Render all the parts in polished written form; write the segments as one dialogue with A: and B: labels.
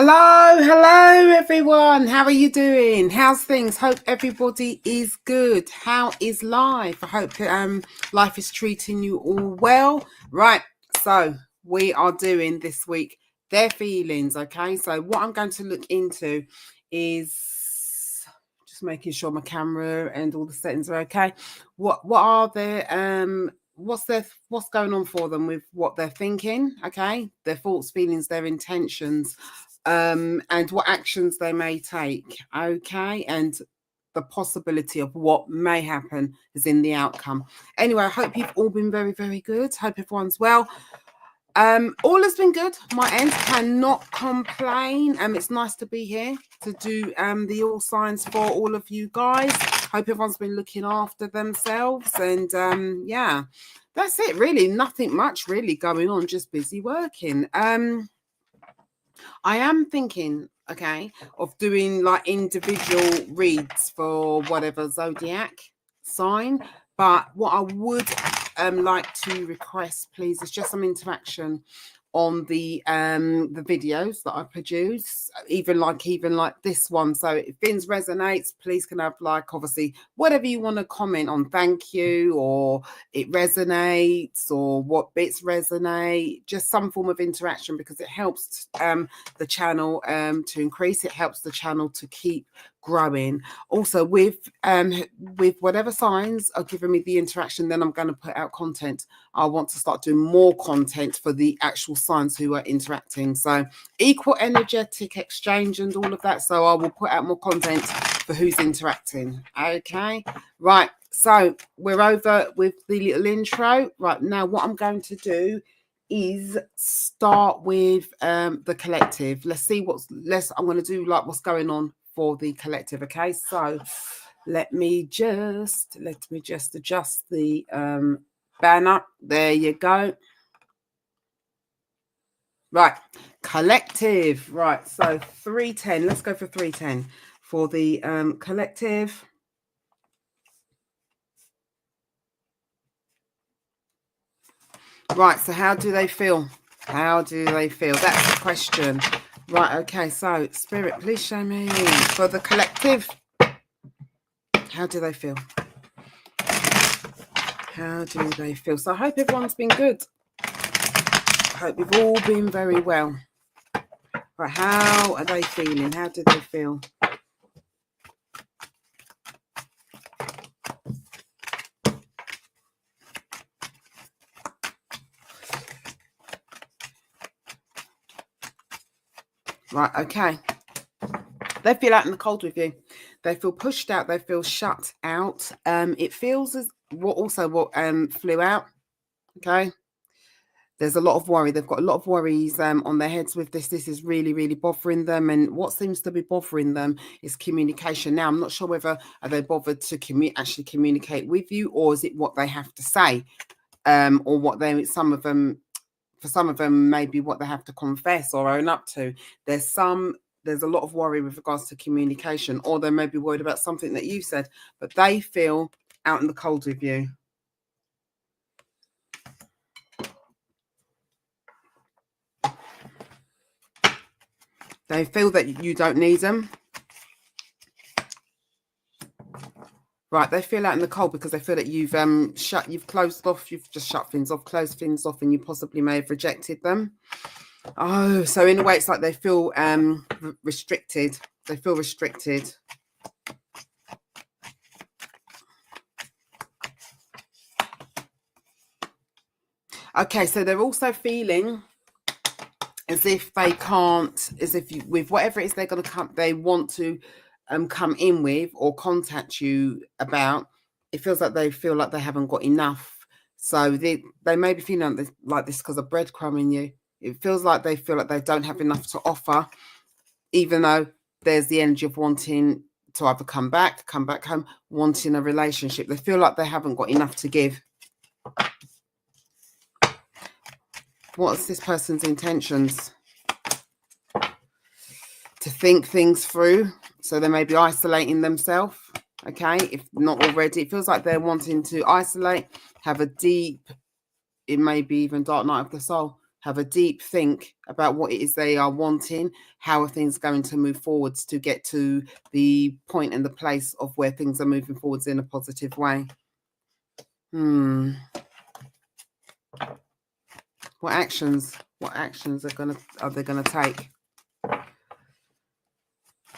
A: Hello everyone. How are you doing? How's things? Hope everybody is good. How is life? I hope life is treating you all well. Right, so we are doing this week their feelings. Okay, so what I'm going to look into is just making sure my camera and all the settings are okay. What are their what's going on for them with what they're thinking, okay, their thoughts, feelings, their intentions, and what actions they may take, okay, and the possibility of what may happen is in the outcome. Anyway, I hope you've all been very, very good. Hope everyone's well. All has been good. My end, cannot complain. It's nice to be here to do the all signs for all of you guys. Hope everyone's been looking after themselves, and yeah, that's it really. Nothing much really going on, just busy working. I am thinking, okay, of doing like individual reads for whatever zodiac sign, but what I would like to request, please, is just some interaction on the videos that I produce, even like this one. So if things resonates, please can have like obviously whatever you want to comment on, thank you, or it resonates, or what bits resonate, just some form of interaction, because it helps the channel to increase. It helps the channel to keep growing. Also with whatever signs are giving me the interaction, then I'm going to put out content. I want to start doing more content for the actual signs who are interacting, so equal energetic exchange and all of that. So I will put out more content for who's interacting. Okay, right, so we're over with the little intro. Right now what I'm going to do is start with the collective. Let's see I'm going to do like what's going on for the collective. Okay, so let me just adjust the banner. There you go. Right, collective. Right, so 310. Let's go for 310 for the collective. Right, so how do they feel? How do they feel? That's the question. Right, okay, so Spirit, please show me for the collective. How do they feel? How do they feel? So I hope everyone's been good. I hope you've all been very well. Right, how are they feeling? How do they feel? Right, okay. They feel out in the cold with you. They feel pushed out. They feel shut out. It feels as what flew out. Okay. There's a lot of worry. They've got a lot of worries on their heads with this. This is really, really bothering them. And what seems to be bothering them is communication. Now, I'm not sure whether are they bothered to actually communicate with you, or is it what they have to say, or what for some of them, maybe what they have to confess or own up to. There's a lot of worry with regards to communication, or they may be worried about something that you said, but they feel out in the cold with you. They feel that you don't need them. Right, they feel out in the cold because they feel that you've closed off, you've just shut things off, closed things off, and you possibly may have rejected them. Oh, so in a way, it's like they feel restricted. They feel restricted. Okay, so they're also feeling as if they can't, with whatever it is they're going to come, they want to come in with or contact you about. It feels like they feel like they haven't got enough. So they may be feeling like this because of breadcrumbing you. It feels like they feel like they don't have enough to offer, even though there's the energy of wanting to either come back home, wanting a relationship. They feel like they haven't got enough to give. What's this person's intentions? To think things through. So they may be isolating themselves. Okay, if not already, it feels like they're wanting to isolate, have a deep, it may be even dark night of the soul. have a deep think about what it is they are wanting, how are things going to move forwards to get to the point and the place of where things are moving forwards in a positive way. What actions are they gonna take?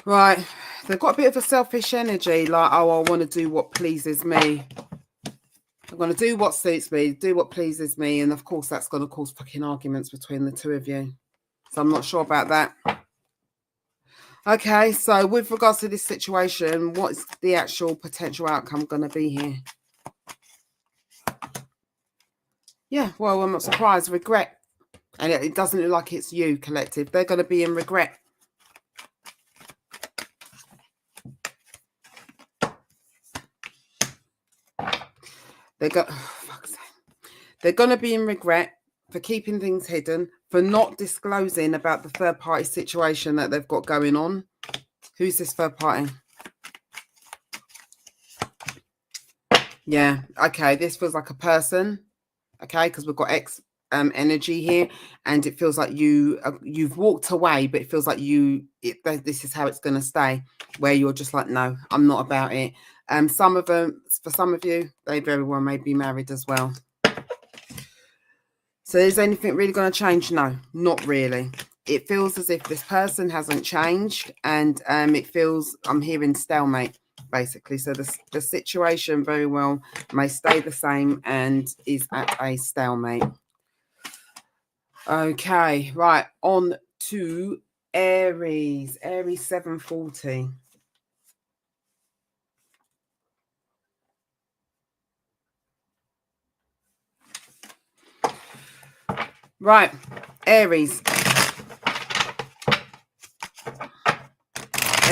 A: Right, they've got a bit of a selfish energy, like, oh, I want to do what pleases me. I'm going to do what suits me, do what pleases me. And of course, that's going to cause fucking arguments between the two of you. So I'm not sure about that. Okay, so with regards to this situation, what's the actual potential outcome going to be here? Yeah, well, I'm not surprised. Regret. And it doesn't look like it's you, collective. They're going to be in regret. They're going to be in regret for keeping things hidden, for not disclosing about the third party situation that they've got going on. Who's this third party? Yeah, okay, this feels like a person, okay, because we've got X energy here, and it feels like you've walked away, but it feels like this is how it's going to stay, where you're just like, no, I'm not about it. Some of them, for some of you, they very well may be married as well. So is anything really going to change? No, not really. It feels as if this person hasn't changed, and it feels, I'm hearing stalemate, basically. So the situation very well may stay the same and is at a stalemate. Okay, right, on to Aries. Aries 740. Right, Aries.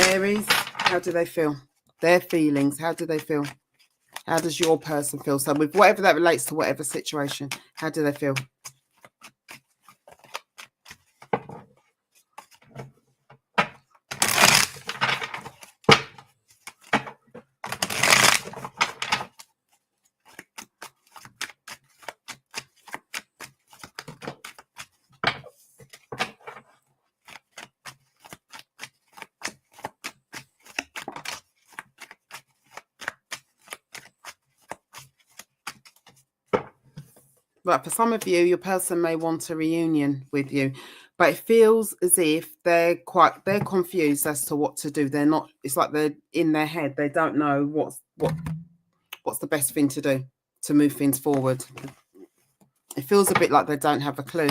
A: Aries, how do they feel? Their feelings, how do they feel? How does your person feel? So with whatever that relates to whatever situation, how do they feel? Right, for some of you, your person may want a reunion with you, but it feels as if they're confused as to what to do. They're not, it's like they're in their head. They don't know what's the best thing to do to move things forward. It feels a bit like they don't have a clue.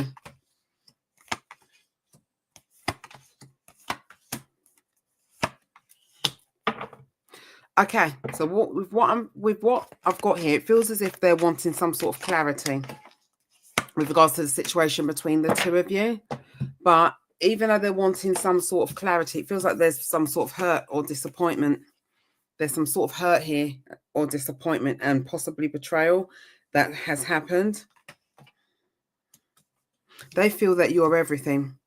A: Okay, so with what I've got here, it feels as if they're wanting some sort of clarity with regards to the situation between the two of you. But even though they're wanting some sort of clarity, it feels like there's some sort of hurt or disappointment. There's some sort of hurt here or disappointment and possibly betrayal that has happened. They feel that you're everything.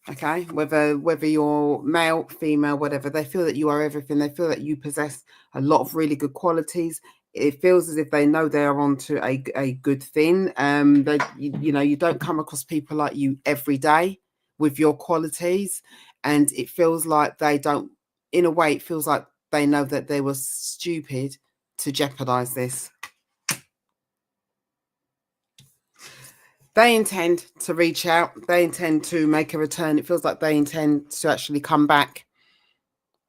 A: Okay, whether you're male, female, whatever, they feel that you are everything. They feel that you possess a lot of really good qualities. It feels as if they know they are onto a good thing. You don't come across people like you every day with your qualities, and it feels like they don't. In a way, it feels like they know that they were stupid to jeopardize this. They intend to reach out. They intend to make a return. It feels like they intend to actually come back.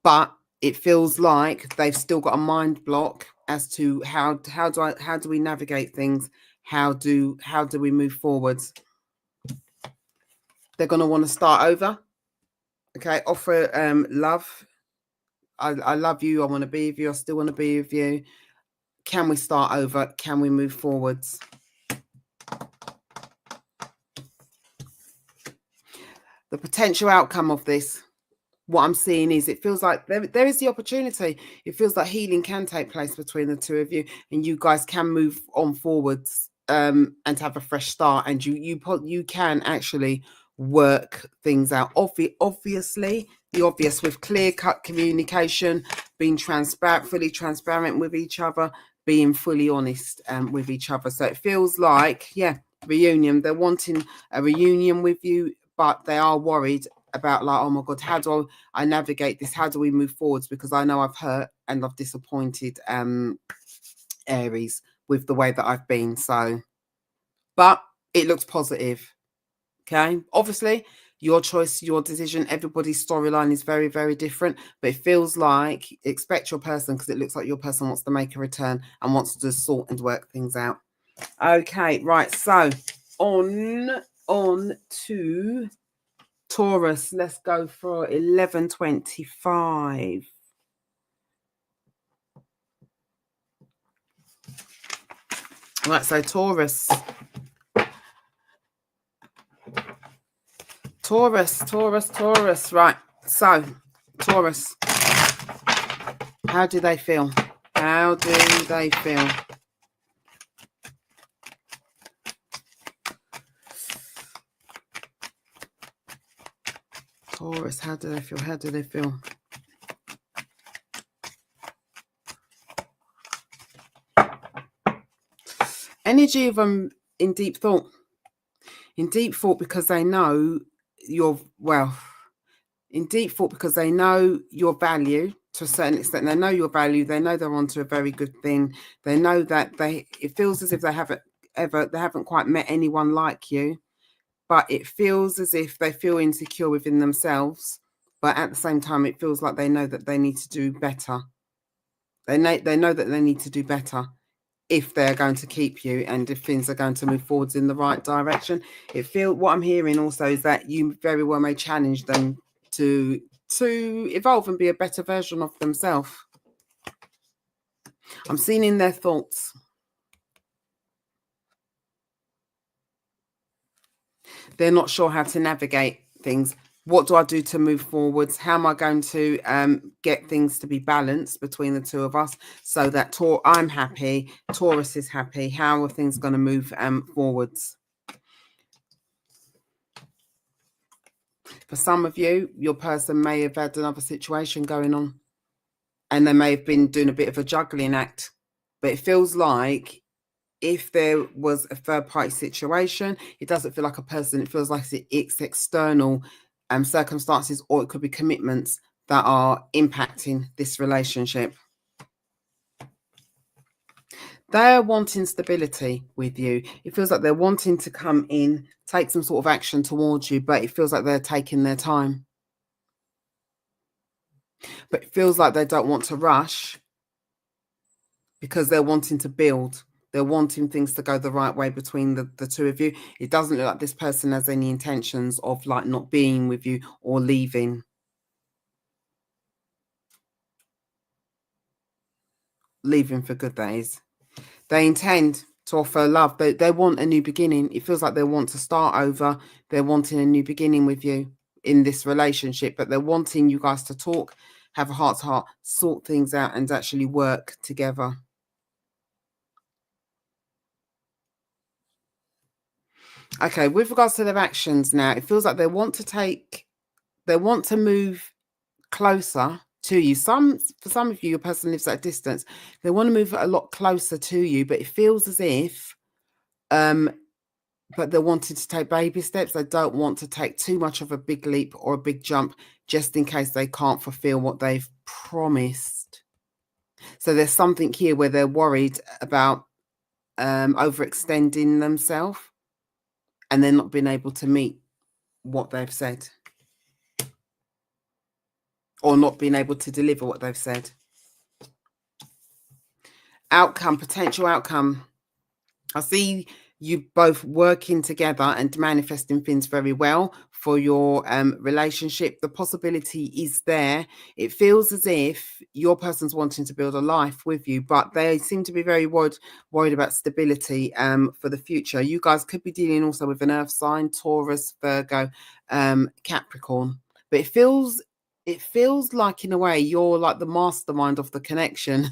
A: But it feels like they've still got a mind block as to how do we navigate things? How do we move forwards? They're going to want to start over. Okay, offer love. I love you. I want to be with you. I still want to be with you. Can we start over? Can we move forwards? The potential outcome of this, what I'm seeing is it feels like there is the opportunity. It feels like healing can take place between the two of you, and you guys can move on forwards and have a fresh start, and you can actually work things out. Obviously, the obvious, with clear-cut communication, being fully transparent with each other, being fully honest with each other. So it feels like, yeah, reunion. They're wanting a reunion with you, but they are worried about, like, oh my God, how do I navigate this? How do we move forwards? Because I know I've hurt and I've disappointed Aries with the way that I've been. So, but it looks positive. Okay, obviously your choice, your decision. Everybody's storyline is very, very different, but it feels like, expect your person, because it looks like your person wants to make a return and wants to sort and work things out. Okay, right, so on to Taurus. Let's go for 1125. Right, so Taurus, right, so Taurus, how do they feel? How do they feel? Taurus, how do they feel? How do they feel? Energy of them in deep thought. In deep thought because they know your, well, in deep thought because they know your value to a certain extent. They know your value. They know they're onto a very good thing. They know that it feels as if they haven't quite met anyone like you, but it feels as if they feel insecure within themselves. But at the same time, it feels like they know that they need to do better. They know that they need to do better if they're going to keep you and if things are going to move forwards in the right direction. What I'm hearing also is that you very well may challenge them to evolve and be a better version of themselves. I'm seeing in their thoughts. They're not sure how to navigate things. What do I do to move forwards? How am I going to get things to be balanced between the two of us so that I'm happy, Taurus is happy? How are things going to move forwards? For some of you, your person may have had another situation going on and they may have been doing a bit of a juggling act. But it feels like if there was a third party situation, it doesn't feel like a person. It feels like it's external circumstances, or it could be commitments that are impacting this relationship. They're wanting stability with you. It feels like they're wanting to come in, take some sort of action towards you, but it feels like they're taking their time. But it feels like they don't want to rush because they're wanting to build. They're wanting things to go the right way between the two of you. It doesn't look like this person has any intentions of like not being with you or leaving. Leaving for good, that is. They intend to offer love. They want a new beginning. It feels like they want to start over. They're wanting a new beginning with you in this relationship, but they're wanting you guys to talk, have a heart to heart, sort things out and actually work together. Okay, with regards to their actions now, it feels like they want to move closer to you. For some of you, your person lives at a distance. They want to move a lot closer to you, but it feels as if but they're wanting to take baby steps. They don't want to take too much of a big leap or a big jump just in case they can't fulfill what they've promised. So there's something here where they're worried about overextending themselves and they're not being able to meet what they've said, or not being able to deliver what they've said. Outcome, potential outcome. I see you both working together and manifesting things very well for your relationship. The possibility is there. It feels as if your person's wanting to build a life with you, but they seem to be very worried about stability for the future. You guys could be dealing also with an earth sign, Taurus, Virgo, Capricorn. But it feels like in a way you're like the mastermind of the connection.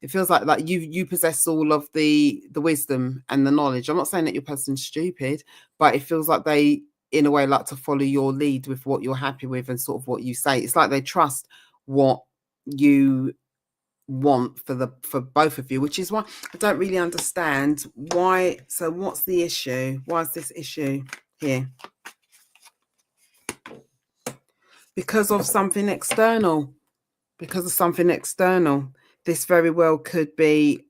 A: It feels like you possess all of the wisdom and the knowledge. I'm not saying that your person's stupid, but it feels like they, in a way, like to follow your lead with what you're happy with and sort of what you say. It's like they trust what you want for both of you, which is why I don't really understand why. So what's the issue? Why is this issue here? Because of something external. Because of something external. This very well could be,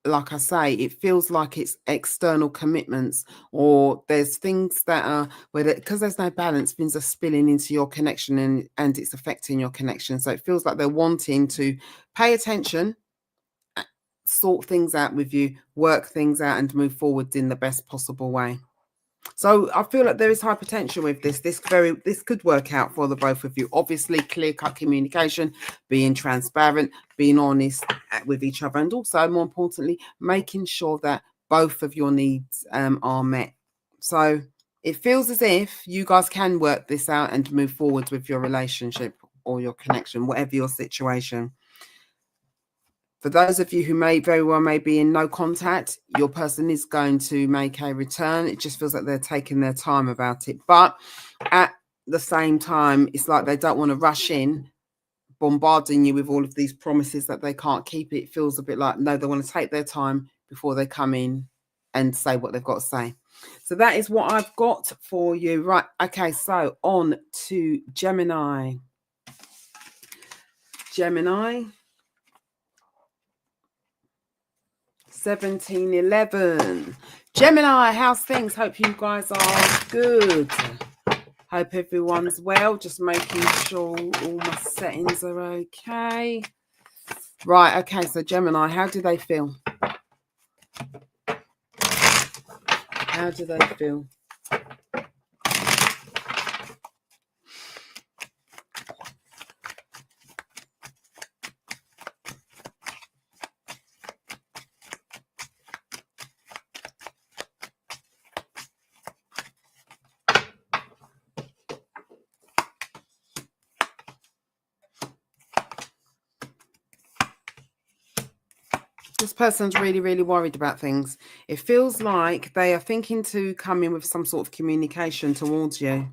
A: like I say, it feels like it's external commitments, or there's things that are where, because there's no balance, things are spilling into your connection and it's affecting your connection. So it feels like they're wanting to pay attention, sort things out with you, work things out, and move forward in the best possible way. So I feel like there is high potential with this. This could work out for the both of you. Obviously, clear-cut communication, being transparent, being honest with each other, and also, more importantly, making sure that both of your needs are met. So it feels as if you guys can work this out and move forward with your relationship or your connection, whatever your situation. For those of you who may very well be in no contact, your person is going to make a return. It just feels like they're taking their time about it. But at the same time, it's like they don't want to rush in, bombarding you with all of these promises that they can't keep. It feels a bit like, no, they want to take their time before they come in and say what they've got to say. So that is what I've got for you. Right. Okay. So on to Gemini. Gemini. 1711. Gemini, how's things? Hope you guys are good. Hope everyone's well. Just making sure all my settings are okay. Right, okay, so Gemini, how do they feel? How do they feel? This person's really, really worried about things. It feels like they are thinking to come in with some sort of communication towards you.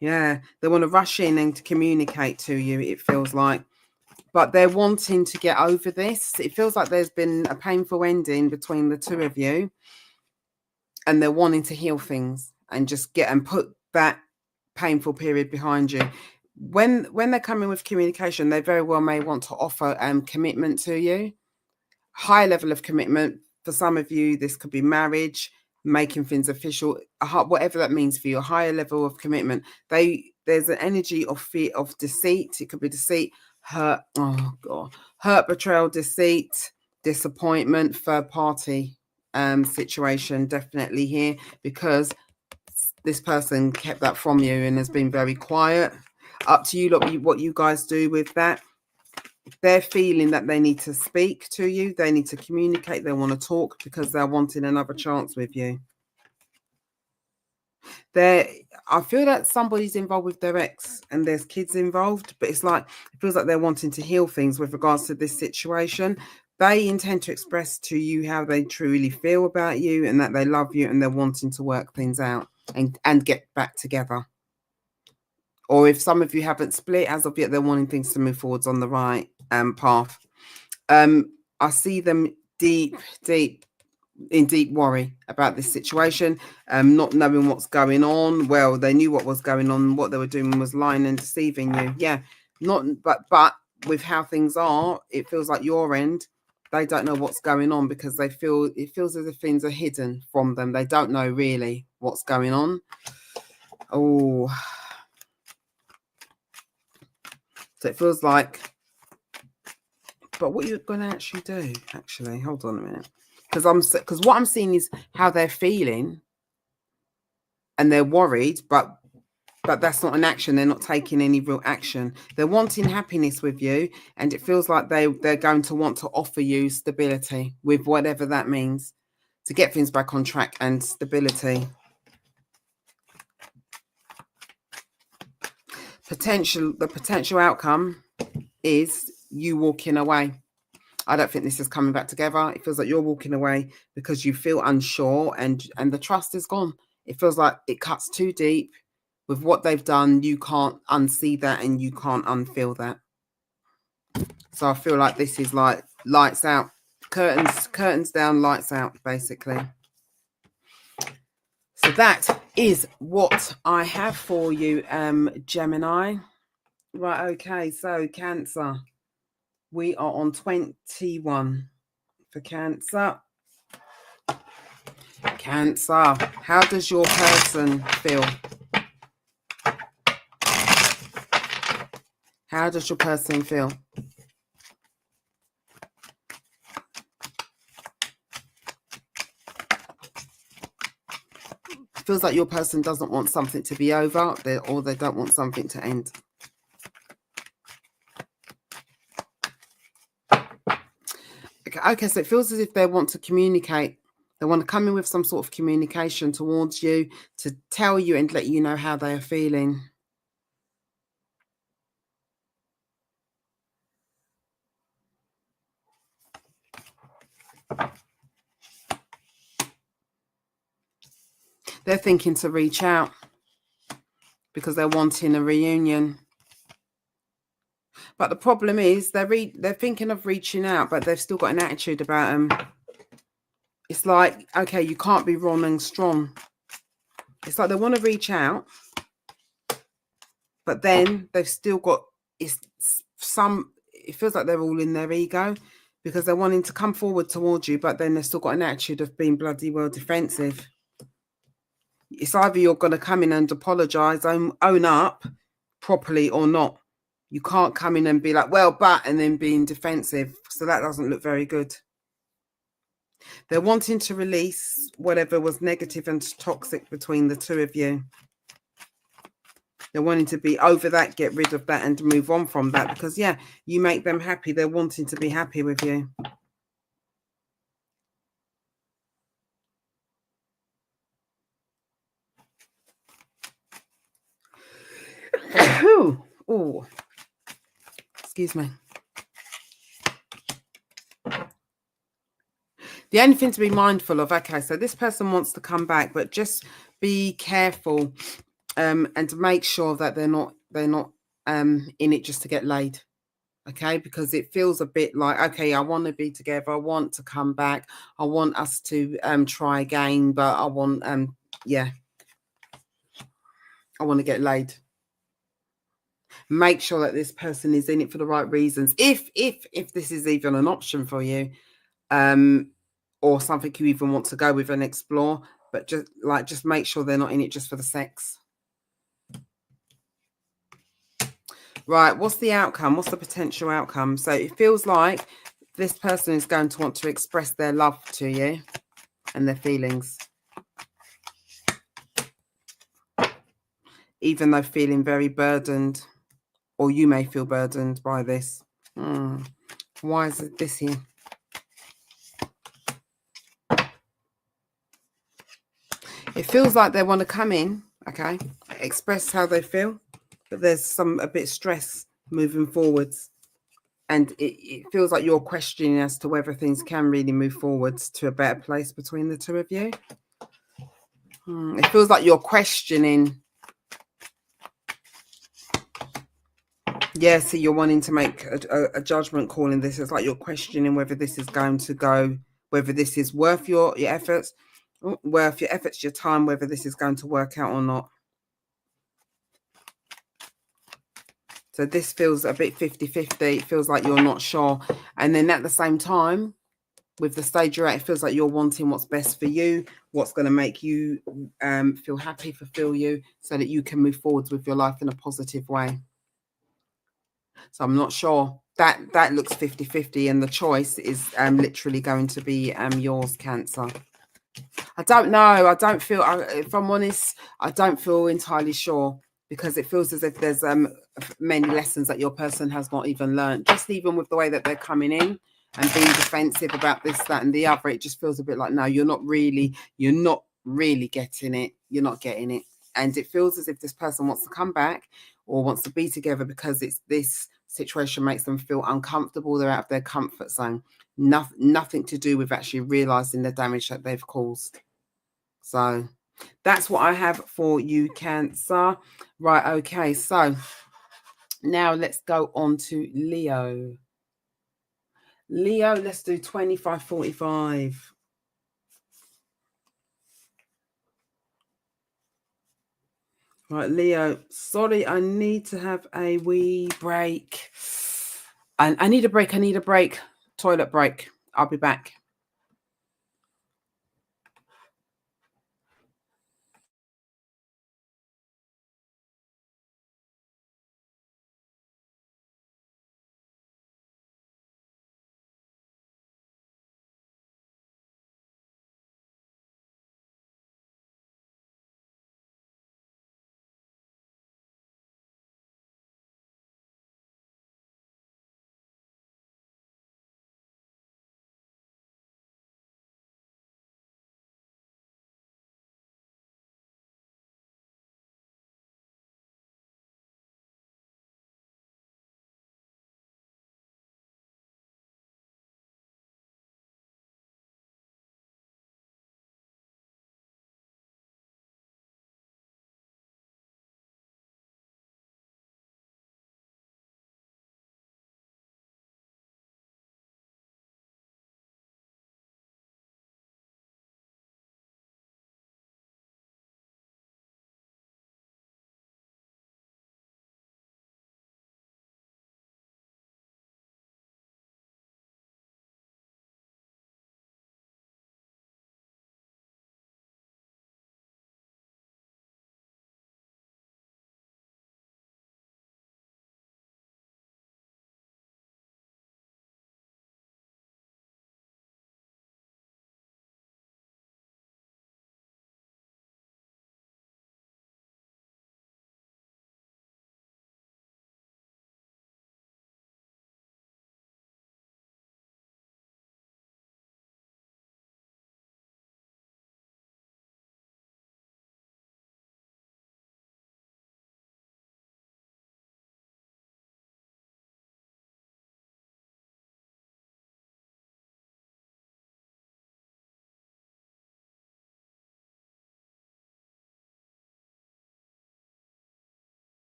A: Yeah, they want to rush in and to communicate to you, it feels like. But they're wanting to get over this. It feels like there's been a painful ending between the two of you. And they're wanting to heal things and just get and put that painful period behind you. When they're coming with communication, they very well may want to offer commitment to you. High level of commitment. For some of you, this could be marriage, making things official, whatever that means for you, a higher level of commitment. There's an energy of fear, of deceit. It could be deceit, hurt, hurt, betrayal, deceit, disappointment, third party situation definitely here, because this person kept that from you and has been very quiet. Up to you, look, what you guys do with that. They're feeling that they need to speak to you. They need to communicate. They want to talk because they're wanting another chance with you. I feel that somebody's involved with their ex and there's kids involved, but it's like, it feels like they're wanting to heal things with regards to this situation. They intend to express to you how they truly feel about you and that they love you and they're wanting to work things out and get back together. Or if some of you haven't split as of yet, they're wanting things to move forwards on the right path. I see them in deep worry about this situation, not knowing what's going on. Well, they knew what was going on. What they were doing was lying and deceiving you. Yeah, but with how things are, it feels like your end, they don't know what's going on because it feels as if things are hidden from them. They don't know really what's going on. Oh, so it feels like, but what you're going to actually do, actually, hold on a minute. Because what I'm seeing is how they're feeling and they're worried, but that's not an action. They're not taking any real action. They're wanting happiness with you, and it feels like they're going to want to offer you stability with whatever that means, to get things back on track and stability. The potential outcome is you walking away. I don't think this is coming back together. It feels like you're walking away because you feel unsure and the trust is gone. It feels like it cuts too deep with what they've done. You can't unsee that and you can't unfeel that. So I feel like this is like lights out, curtains down, lights out, basically. So that is what I have for you, Gemini. Right, okay, so Cancer. We are on 21 for Cancer. Cancer, how does your person feel? How does your person feel? Feels like your person doesn't want something to be over, or they don't want something to end. Okay, so it feels as if they want to communicate. They want to come in with some sort of communication towards you to tell you and let you know how they are feeling. They're thinking to reach out because they're wanting a reunion. But the problem is they're thinking of reaching out, but they've still got an attitude about them. It's like, okay, you can't be wrong and strong. It's like they want to reach out, but then they've still got, it feels like they're all in their ego because they're wanting to come forward towards you, but then they've still got an attitude of being bloody well defensive. It's either you're going to come in and apologize, own up properly, or not. You can't come in and be like, well, but, and then being defensive. So that doesn't look very good. They're wanting to release whatever was negative and toxic between the two of you. They're wanting to be over that, get rid of that and move on from that because, yeah, you make them happy. They're wanting to be happy with you. Oh, excuse me. The only thing to be mindful of, okay, so this person wants to come back, but just be careful and to make sure that they're not in it just to get laid. Okay, because it feels a bit like, okay, I want to be together, I want to come back, I want us to try again, but I want yeah, I want to get laid. Make sure that this person is in it for the right reasons, if this is even an option for you, or something you even want to go with and explore, but just make sure they're not in it just for the sex. Right, what's the outcome? What's the potential outcome? So it feels like this person is going to want to express their love to you and their feelings, even though feeling very burdened, or you may feel burdened by this. Why is it this here? It feels like they want to come in, okay, express how they feel, but there's a bit of stress moving forwards. And it feels like you're questioning as to whether things can really move forwards to a better place between the two of you. It feels like you're questioning. Yeah, so you're wanting to make a judgment call in this. It's like you're questioning whether this is going to go, whether this is worth your efforts, your time, whether this is going to work out or not. So this feels a bit 50-50. It feels like you're not sure. And then at the same time, with the stage you're at, it feels like you're wanting what's best for you, what's going to make you feel happy, fulfill you, so that you can move forwards with your life in a positive way. So I'm not sure. That looks 50-50, and the choice is literally going to be yours, Cancer. I don't know. I don't feel, if I'm honest, I don't feel entirely sure, because it feels as if there's many lessons that your person has not even learned. Just even with the way that they're coming in and being defensive about this, that, and the other, it just feels a bit like, no, you're not really getting it. You're not getting it. And it feels as if this person wants to come back or wants to be together because this situation makes them feel uncomfortable. They're out of their comfort zone. Nothing to do with actually realizing the damage that they've caused. So that's what I have for you, Cancer. Right, okay, so now let's go on to Leo. Leo, let's do 2545. Right, Leo, sorry, I need to have a wee break. I need a break. I need a break. Toilet break. I'll be back.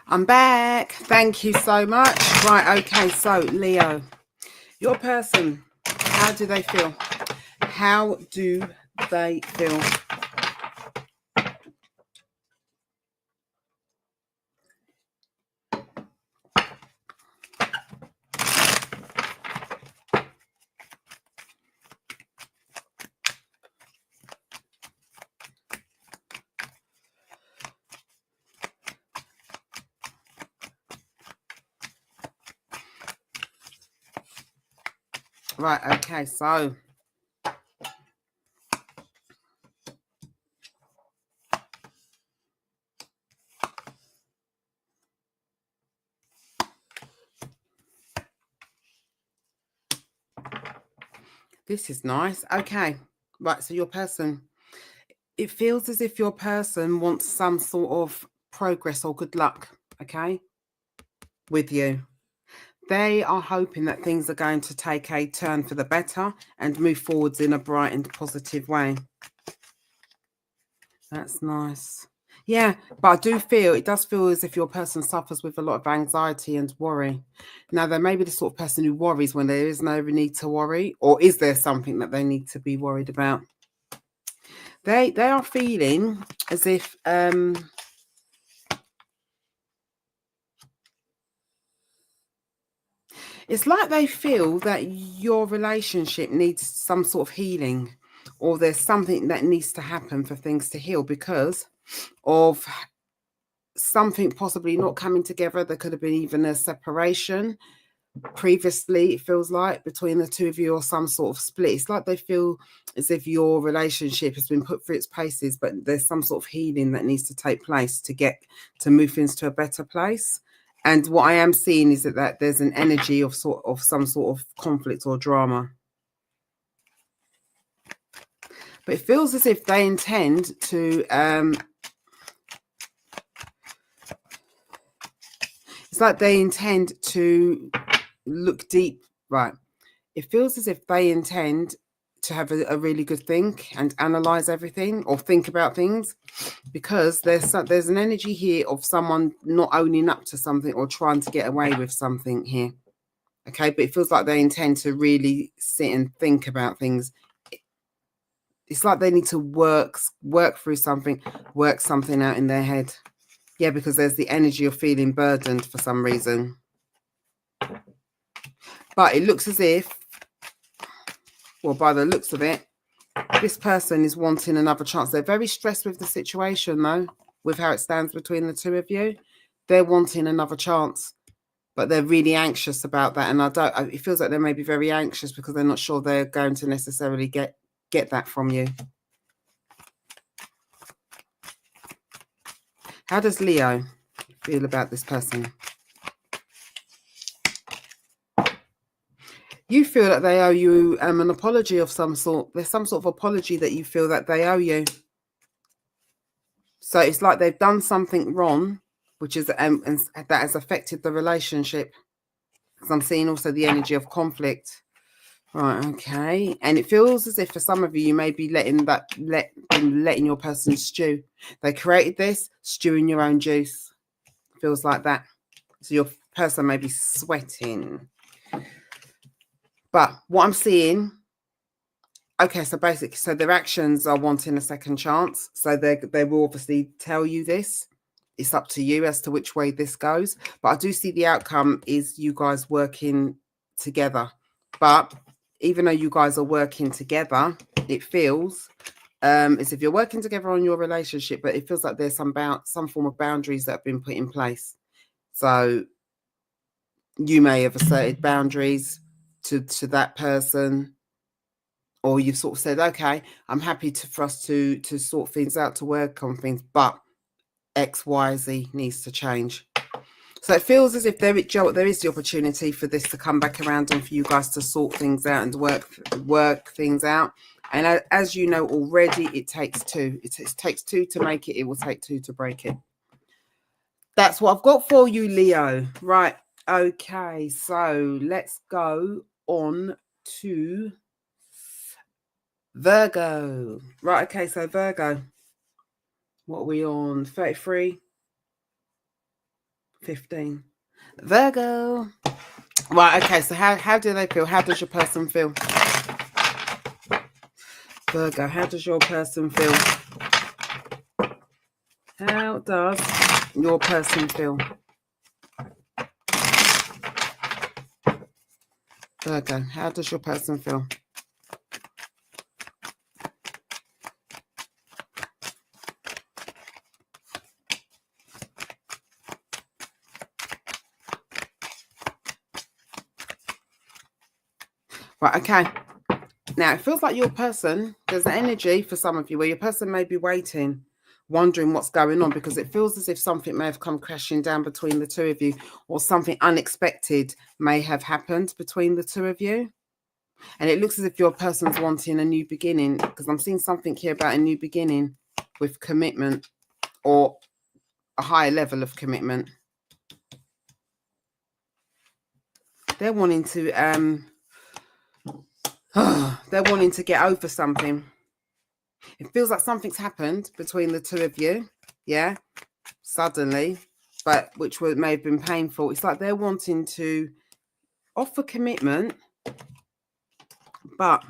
A: I'm back. Thank you so much. Right, okay, so Leo, your person, how do they feel? How do they feel? Right, okay, so this is nice. Okay, right, so your person, it feels as if your person wants some sort of progress or good luck, okay, with you. They are hoping that things are going to take a turn for the better and move forwards in a bright and positive way. That's nice. Yeah, but I do feel, it does feel as if your person suffers with a lot of anxiety and worry. Now, they may be the sort of person who worries when there is no need to worry, or is there something that they need to be worried about? They are feeling as if it's like they feel that your relationship needs some sort of healing, or there's something that needs to happen for things to heal because of something possibly not coming together. There could have been even a separation previously, it feels like, between the two of you, or some sort of split. It's like they feel as if your relationship has been put through its paces, but there's some sort of healing that needs to take place to move things to a better place. And what I am seeing is that there's an energy of some sort of conflict or drama. But it feels as if they intend to it's like they intend to look deep, right? It feels as if they intend have a really good think and analyze everything, or think about things, because there's an energy here of someone not owning up to something or trying to get away with something here. Okay, but it feels like they intend to really sit and think about things. It's like they need to work through something, work something out in their head. Yeah, because there's the energy of feeling burdened for some reason. But it looks as if, well, by the looks of it, this person is wanting another chance. They're very stressed with the situation, though, with how it stands between the two of you. They're wanting another chance, but they're really anxious about that. And it feels like they may be very anxious because they're not sure they're going to necessarily get that from you. How does Leo feel about this person? You feel that they owe you an apology of some sort. There's some sort of apology that you feel that they owe you. So it's like they've done something wrong, which is and that has affected the relationship. Because I'm seeing also the energy of conflict. Right, okay. And it feels as if for some of you, you may be letting your person stew. They created this, stewing your own juice. Feels like that. So your person may be sweating. But what I'm seeing, okay, so basically, so their actions are wanting a second chance. So they will obviously tell you this. It's up to you as to which way this goes. But I do see the outcome is you guys working together. But even though you guys are working together, it feels as if you're working together on your relationship, but it feels like there's some form of boundaries that have been put in place. So you may have asserted boundaries to that person, or you've sort of said, okay, I'm happy for us to sort things out, to work on things, but X, Y, Z needs to change. So it feels as if there is the opportunity for this to come back around and for you guys to sort things out and work things out. And as you know already, it takes two. It takes two to make it. It will take two to break it. That's what I've got for you, Leo. Right. Okay. So let's go on to Virgo. Right. Okay. So Virgo. What are we on? 33? 15. Virgo. Right, okay, so how do they feel? How does your person feel? Virgo, how does your person feel? How does your person feel? Virgo, how does your person feel? Right, okay. Now, it feels like your person, there's an energy for some of you where your person may be waiting, wondering what's going on, because it feels as if something may have come crashing down between the two of you, or something unexpected may have happened between the two of you. And it looks as if your person's wanting a new beginning, because I'm seeing something here about a new beginning with commitment, or a higher level of commitment. They're wanting to they're wanting to get over something. It feels like something's happened between the two of you, yeah, suddenly, but which may have been painful. It's like they're wanting to offer commitment, but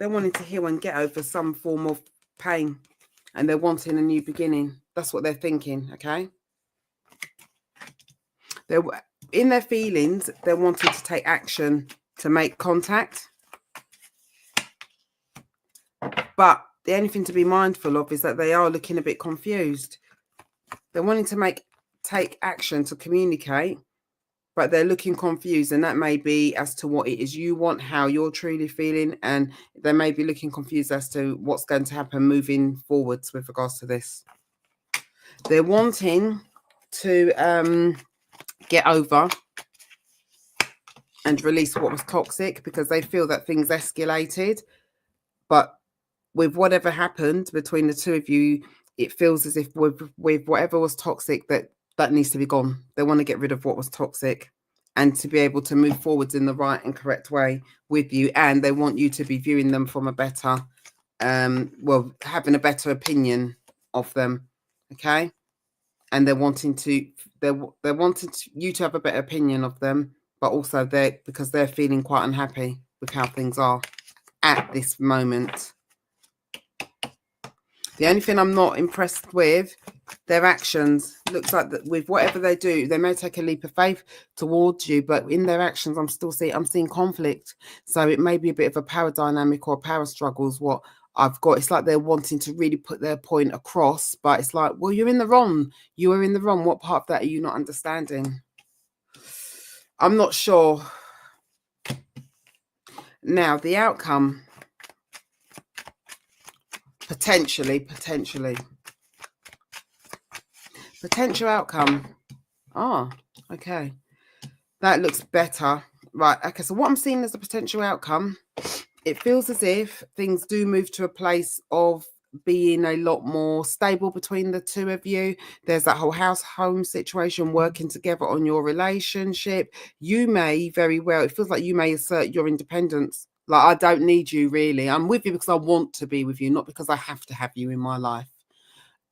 A: they're wanting to heal and get over some form of pain, and they're wanting a new beginning. That's what they're thinking, okay? They're in their feelings, they're wanting to take action to make contact. But the only thing to be mindful of is that they are looking a bit confused. They're wanting to take action to communicate, but they're looking confused, and that may be as to what it is you want, how you're truly feeling, and they may be looking confused as to what's going to happen moving forwards with regards to this. They're wanting to get over and release what was toxic, because they feel that things escalated, but with whatever happened between the two of you, it feels as if with whatever was toxic, that needs to be gone. They want to get rid of what was toxic, and to be able to move forwards in the right and correct way with you. And they want you to be viewing them from a better, well, having a better opinion of them. Okay. And they're wanting to, they're wanting you to have a better opinion of them, but also because they're feeling quite unhappy with how things are at this moment. The only thing I'm not impressed with, their actions. Looks like that with whatever they do, they may take a leap of faith towards you, but in their actions, I'm seeing conflict. So it may be a bit of a power dynamic or power struggles. What I've got, it's like they're wanting to really put their point across, but it's like, well, you're in the wrong. You are in the wrong. What part of that are you not understanding? I'm not sure. Now, the outcome. Potential outcome. Oh, okay. That looks better. Right. Okay. So what I'm seeing as a potential outcome, it feels as if things do move to a place of being a lot more stable between the two of you. There's that whole home situation, working together on your relationship. You may very well, it feels like you may assert your independence. Like, I don't need you, really. I'm with you because I want to be with you, not because I have to have you in my life.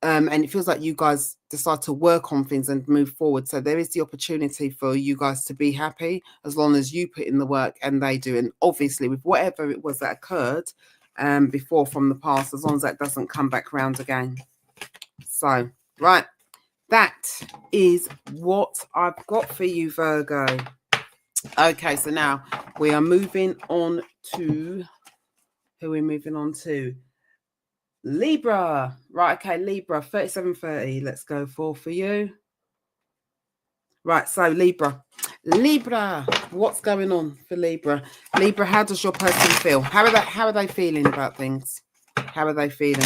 A: And it feels like you guys decide to work on things and move forward. So there is the opportunity for you guys to be happy as long as you put in the work and they do. And obviously, with whatever it was that occurred before from the past, as long as that doesn't come back round again. So, right. That is what I've got for you, Virgo. Okay, so now we are moving on to, who are we moving on to? Libra. Right, okay, Libra, 3730. Let's go for you. Right, so Libra, what's going on for Libra? Libra, how does your person feel? How are they feeling about things? How are they feeling?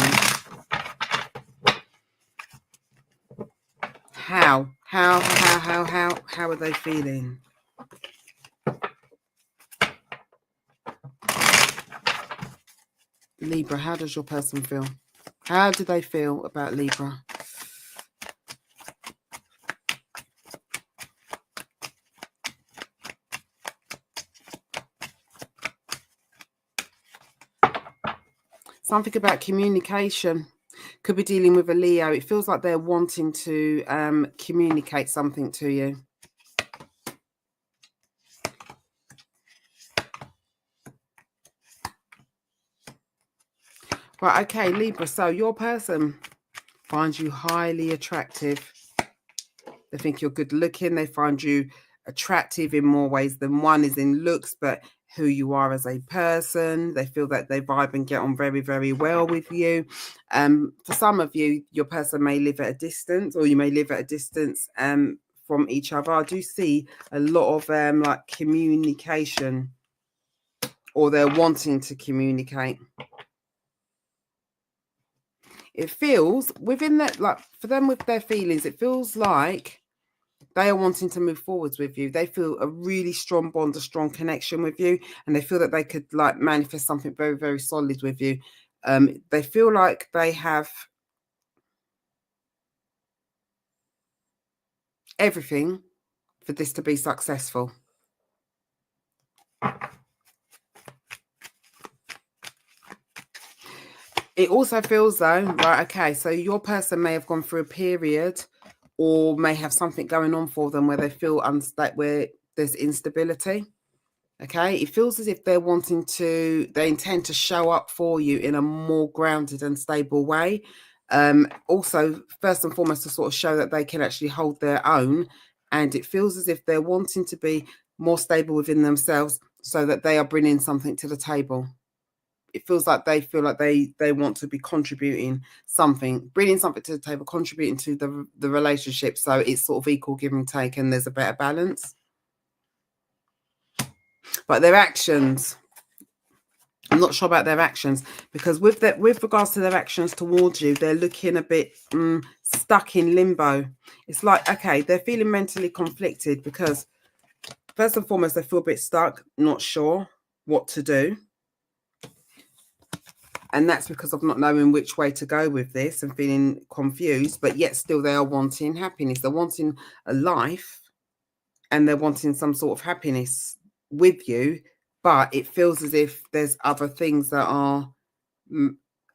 A: How are they feeling? Libra, how does your person feel? How do they feel about Libra? Something about communication. Could be dealing with a Leo. It feels like they're wanting to communicate something to you. Right, okay, Libra. So your person finds you highly attractive. They think you're good looking. They find you attractive in more ways than one is in looks, but who you are as a person. They feel that they vibe and get on very, very well with you. For some of you, your person may live at a distance, or you may live at a distance from each other. I do see a lot of like communication, or they're wanting to communicate. It feels within that, like for them with their feelings, it feels like they are wanting to move forwards with you. They feel a really strong bond, a strong connection with you, and they feel that they could like manifest something very, very solid with you. They feel like they have everything for this to be successful. It also feels though, right, okay, so your person may have gone through a period or may have something going on for them where they feel unstable, where there's instability. Okay, it feels as if they're wanting to, they intend to show up for you in a more grounded and stable way. Also, first and foremost, to sort of show that they can actually hold their own. And it feels as if they're wanting to be more stable within themselves so that they are bringing something to the table. It feels like they feel like they want to be contributing something, bringing something to the table, contributing to the relationship. So it's sort of equal give and take, and there's a better balance. But their actions, I'm not sure about their actions, because with regards to their actions towards you, they're looking a bit stuck in limbo. It's like, okay, they're feeling mentally conflicted because first and foremost, they feel a bit stuck, not sure what to do. And that's because of not knowing which way to go with this and feeling confused, but yet still they are wanting happiness. They're wanting a life and they're wanting some sort of happiness with you, but it feels as if there's other things that are,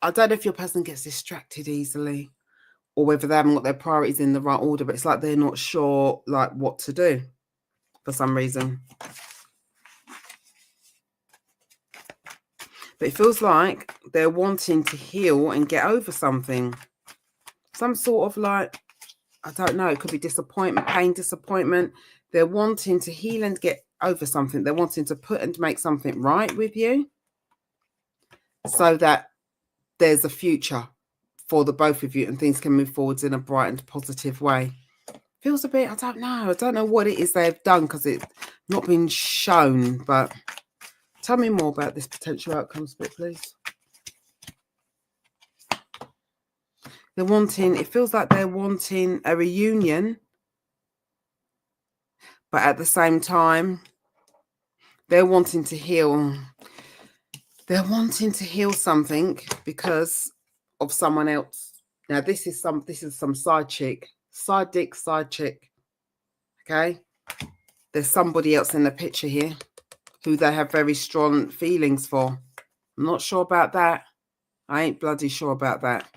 A: I don't know if your person gets distracted easily or whether they haven't got their priorities in the right order, but it's like they're not sure like what to do for some reason. But it feels like they're wanting to heal and get over something. Some sort of like, I don't know, it could be disappointment, pain, disappointment. They're wanting to heal and get over something. They're wanting to put and make something right with you so that there's a future for the both of you and things can move forwards in a bright and positive way. Feels a bit, I don't know. I don't know what it is they've done because it's not been shown, but tell me more about this potential outcome split, please. They're wanting, it feels like they're wanting a reunion, but at the same time, they're wanting to heal. They're wanting to heal something because of someone else. Now, this is some side chick, side dick, side chick. Okay? There's somebody else in the picture here who they have very strong feelings for. I'm not sure about that. I ain't bloody sure about that.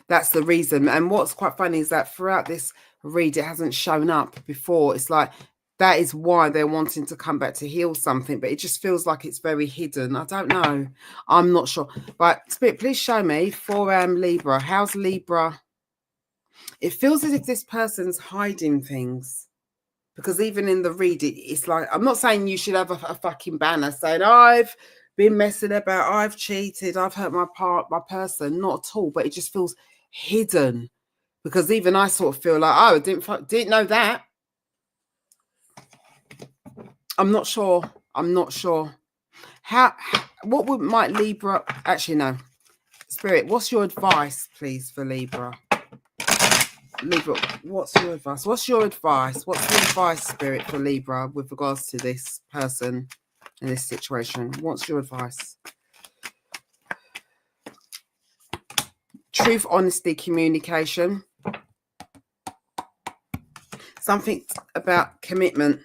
A: That's the reason. And what's quite funny is that throughout this read, it hasn't shown up before. It's like that is why they're wanting to come back to heal something, but it just feels like it's very hidden. I don't know. I'm not sure. But Spirit, please show me for Libra. How's Libra? It feels as if this person's hiding things. Because even in the read, it's like, I'm not saying you should have a fucking banner saying, I've been messing about, I've cheated, I've hurt my person. Not at all, but it just feels hidden. Because even I sort of feel like, oh, didn't know that. I'm not sure. I'm not sure. What might Libra, actually no. Spirit, what's your advice, please, for Libra? Libra, what's your advice? What's your advice? What's the advice, Spirit, for Libra with regards to this person in this situation? What's your advice? Truth, honesty, communication. Something about commitment.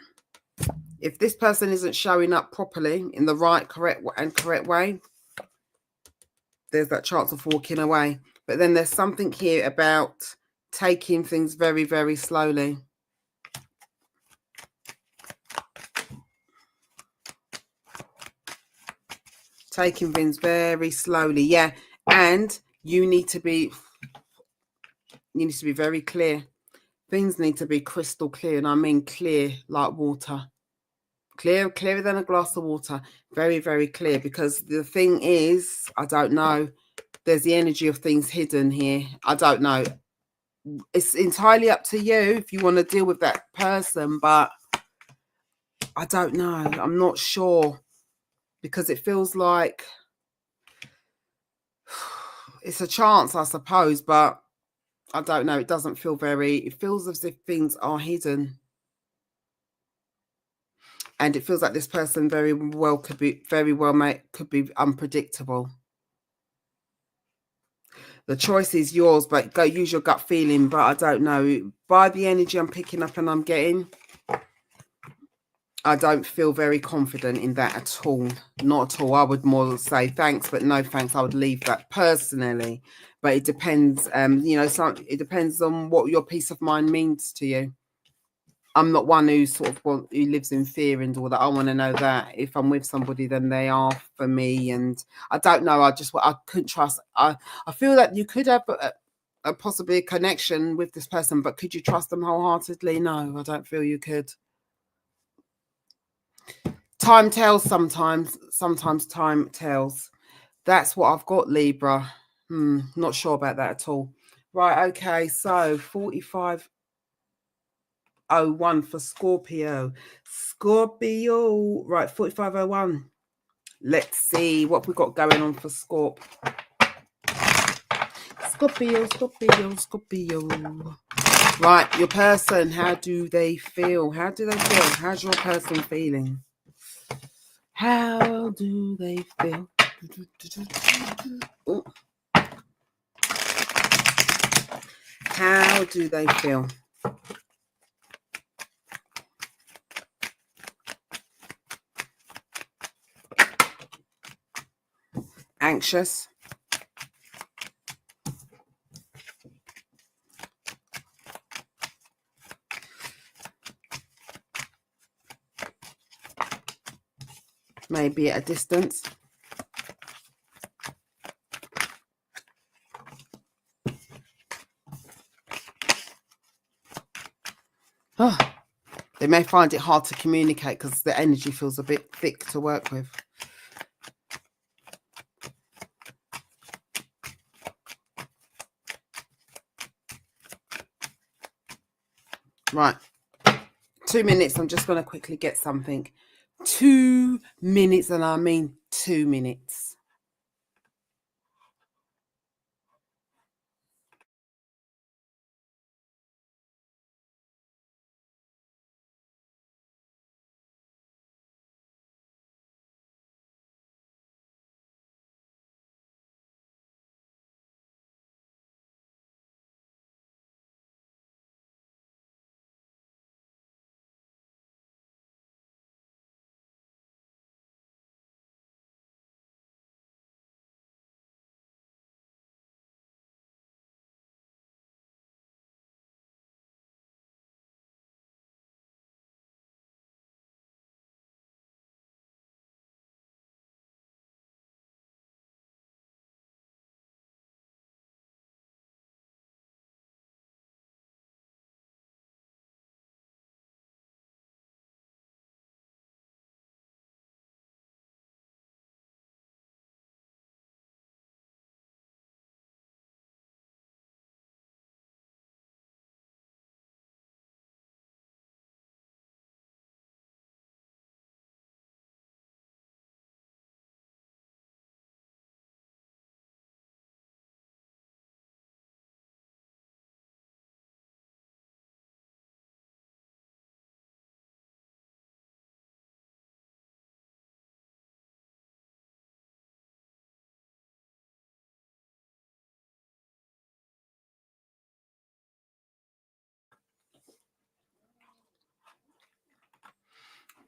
A: If this person isn't showing up properly in the right, correct way, there's that chance of walking away. But then there's something here about taking things very, very slowly. Taking things very slowly, yeah. And you need to be very clear. Things need to be crystal clear, and I mean clear like water. Clearer than a glass of water. Very, very clear. Because the thing is, I don't know. There's the energy of things hidden here. I don't know. It's entirely up to you if you want to deal with that person, but I don't know. I'm not sure. Because it feels like it's a chance, I suppose, but I don't know. It doesn't feel it feels as if things are hidden. And it feels like this person could be unpredictable. The choice is yours, but go use your gut feeling. But I don't know. By the energy I'm picking up and I'm getting, I don't feel very confident in that at all. Not at all. I would more say thanks, but no thanks. I would leave that personally. But it depends. It depends on what your peace of mind means to you. I'm not one who who lives in fear and all that. I want to know that if I'm with somebody, then they are for me. And I don't know. I couldn't trust. I feel that you could have possibly a connection with this person, but could you trust them wholeheartedly? No, I don't feel you could. Time tells sometimes. Sometimes time tells. That's what I've got, Libra. Not sure about that at all. Right, okay, so 4501 for Scorpio. Scorpio, right, 4501. Let's see what we've got going on for Scorpio. Scorpio. Right, your person, how do they feel? How's your person feeling? How do they feel? Ooh. How do they feel? anxious. Maybe at a distance. Oh, they may find it hard to communicate because the energy feels a bit thick to work with. Right. 2 minutes. I'm just going to quickly get something. 2 minutes, and I mean 2 minutes.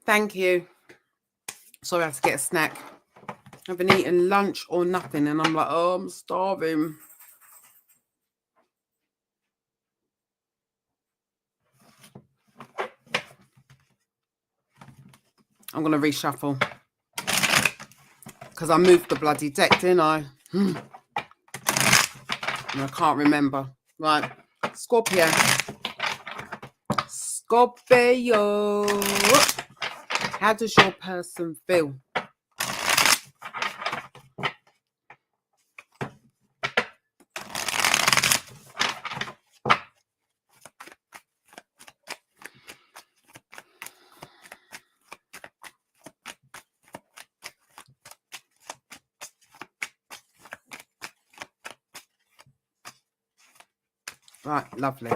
A: Thank you. Sorry, I have to get a snack. I haven't eaten lunch or nothing, and I'm like, oh, I'm starving. I'm going to reshuffle because I moved the bloody deck, didn't I? And I can't remember. Right. Scorpio. Scorpio. How does your person feel? Right, lovely.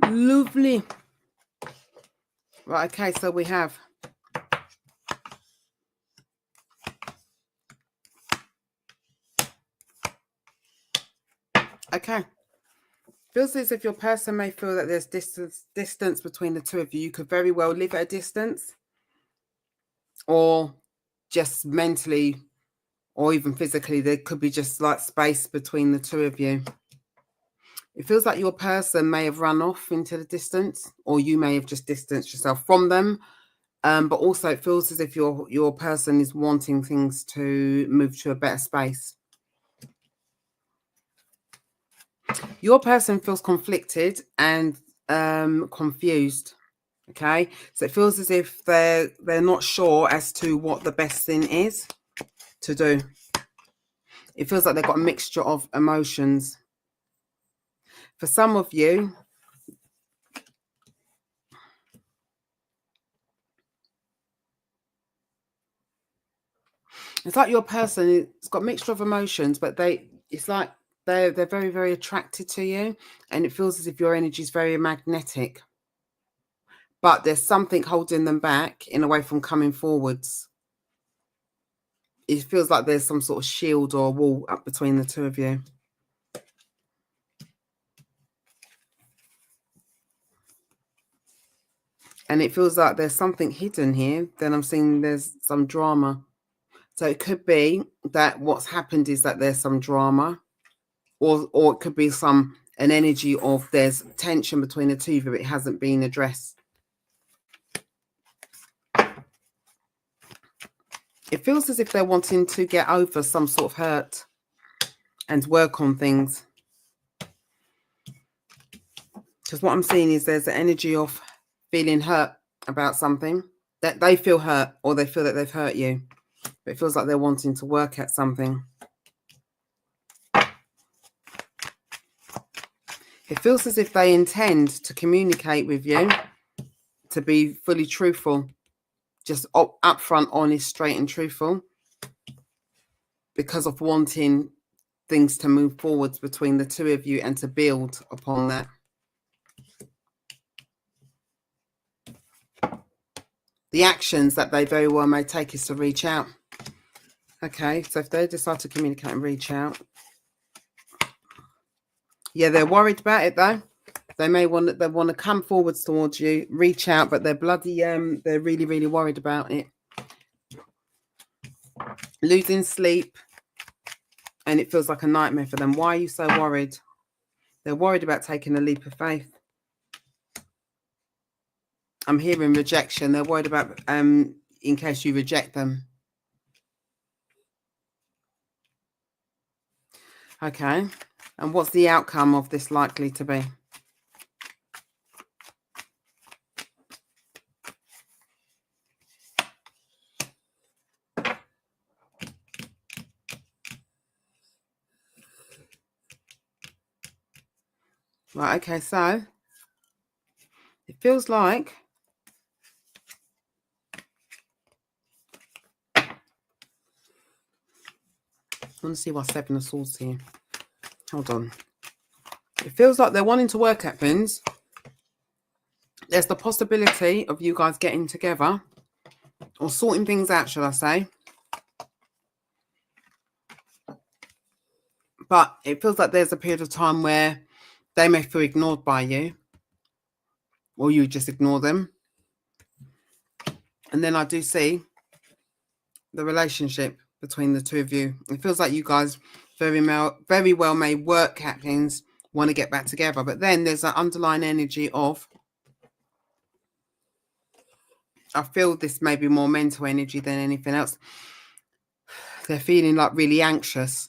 A: Lovely. Right, okay, so we have okay. Feels as if your person may feel that there's distance between the two of you. You could very well live at a distance, or just mentally, or even physically, there could be just like space between the two of you. It feels like your person may have run off into the distance, or you may have just distanced yourself from them. But also it feels as if your person is wanting things to move to a better space. Your person feels conflicted and confused. Okay, so it feels as if they're not sure as to what the best thing is to do. It feels like they've got a mixture of emotions. For some of you, it's like your person has got a mixture of emotions, but it's like they're very, very attracted to you, and it feels as if your energy is very magnetic. But there's something holding them back in a way from coming forwards. It feels like there's some sort of shield or wall up between the two of you. And it feels like there's something hidden here. Then I'm seeing there's some drama. So it could be that what's happened is that there's some drama, or it could be an energy of there's tension between the two of you. It hasn't been addressed. It feels as if they're wanting to get over some sort of hurt and work on things. Because what I'm seeing is there's the energy of feeling hurt about something, that they feel hurt, or they feel that they've hurt you. But it feels like they're wanting to work at something. It feels as if they intend to communicate with you, to be fully truthful, just upfront, honest, straight and truthful, because of wanting things to move forwards between the two of you and to build upon that. The actions that they very well may take is to reach out. Okay, so if they decide to communicate and reach out, yeah, they're worried about it though. They may want to come forwards towards you, reach out, but they're they're really, really worried about it. Losing sleep, and it feels like a nightmare for them. Why are you so worried? They're worried about taking a leap of faith. I'm hearing rejection. They're worried about in case you reject them. Okay, and what's the outcome of this likely to be? Right, okay, so it feels like I want to see why Seven of Swords here. Hold on. It feels like they're wanting to work at things. There's the possibility of you guys getting together or sorting things out, shall I say. But it feels like there's a period of time where they may feel ignored by you, or you just ignore them. And then I do see the relationship between the two of you. It feels like you guys very well may work at things, want to get back together. But then there's an underlying energy of, I feel this may be more mental energy than anything else. They're feeling like really anxious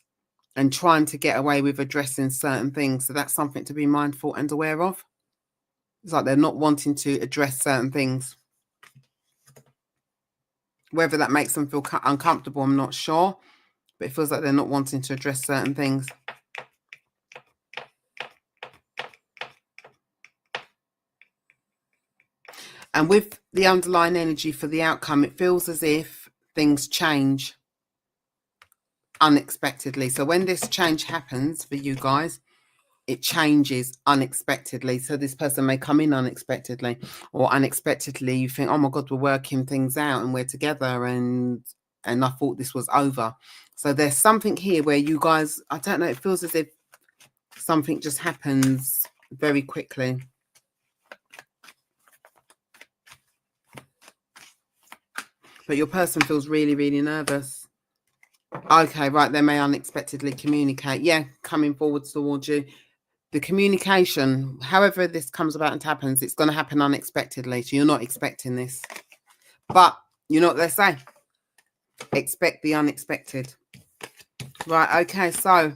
A: and trying to get away with addressing certain things. So that's something to be mindful and aware of. It's like they're not wanting to address certain things. Whether that makes them feel uncomfortable, I'm not sure. But it feels like they're not wanting to address certain things. And with the underlying energy for the outcome, it feels as if things change unexpectedly. So when this change happens for you guys, it changes unexpectedly. So this person may come in unexpectedly, or unexpectedly you think, oh my God, we're working things out and we're together, and I thought this was over. So there's something here where you guys, I don't know, it feels as if something just happens very quickly. But your person feels really, really nervous. Okay, right, they may unexpectedly communicate. Yeah, coming forwards towards you. The communication, however this comes about and happens, it's going to happen unexpectedly. So you're not expecting this. But you know what they say? Expect the unexpected. Right, okay, so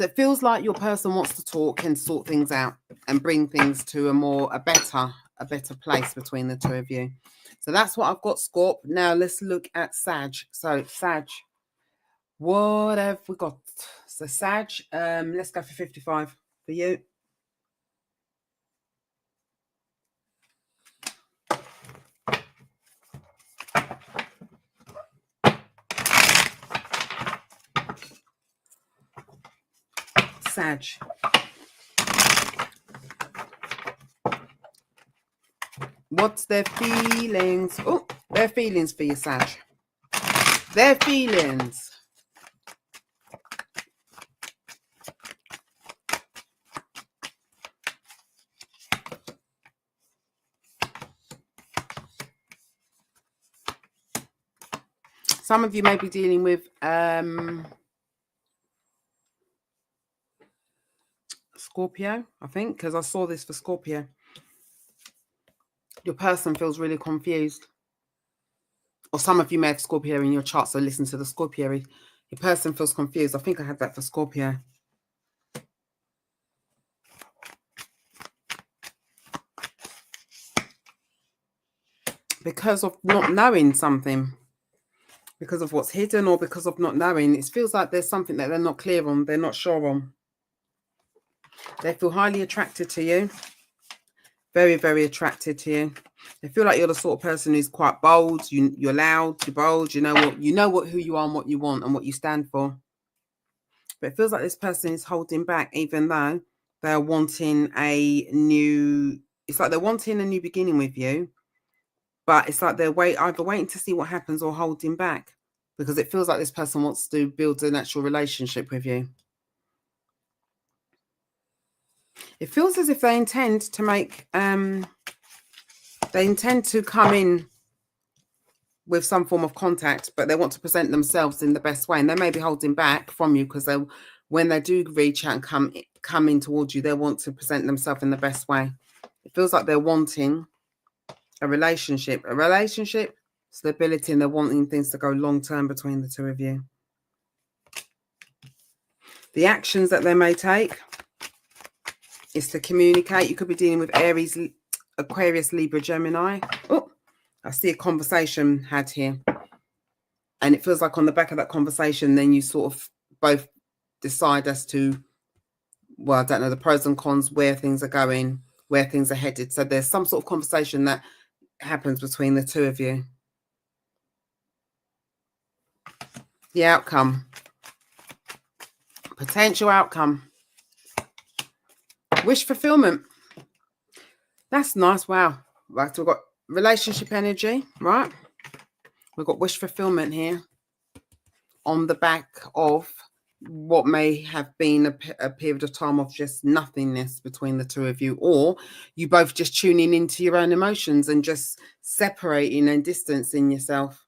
A: it feels like your person wants to talk and sort things out and bring things to a better place between the two of you. So that's what I've got, Scorp. Now let's look at Sag. So Sag, what have we got? So Sag, let's go for 55 for you. Sag. What's their feelings? Oh, their feelings for you, Sag. Their feelings. Some of you may be dealing with Scorpio, I think, because I saw this for Scorpio. Your person feels really confused. Or some of you may have Scorpio in your chart, so listen to the Scorpio. Your person feels confused. I think I had that for Scorpio. Because of not knowing something. Because of what's hidden or because of not knowing. It feels like there's something that they're not clear on. They're not sure on. They feel highly attracted to you. Very, very attracted to you. They feel like you're the sort of person who's quite bold. You're loud, you're bold. You know who you are and what you want and what you stand for. But it feels like this person is holding back, even though they're wanting a new... It's like they're wanting a new beginning with you. But it's like they're either waiting to see what happens or holding back. Because it feels like this person wants to build an actual relationship with you. It feels as if they intend to make... they intend to come in with some form of contact, but they want to present themselves in the best way. And they may be holding back from you because when they do reach out and come in towards you, they want to present themselves in the best way. It feels like they're wanting a relationship, stability, and they're wanting things to go long-term between the two of you. The actions that they may take is to communicate. You could be dealing with Aries, Aquarius, Libra, Gemini. Oh, I see a conversation had here. And it feels like on the back of that conversation, then you sort of both decide as to, well, I don't know, the pros and cons, where things are going, where things are headed. So there's some sort of conversation that happens between the two of you. The outcome. Potential outcome. Wish fulfillment. That's nice. Wow. Right, so we've got relationship energy, right? We've got wish fulfillment here on the back of what may have been a period of time of just nothingness between the two of you, or you both just tuning into your own emotions and just separating and distancing yourself,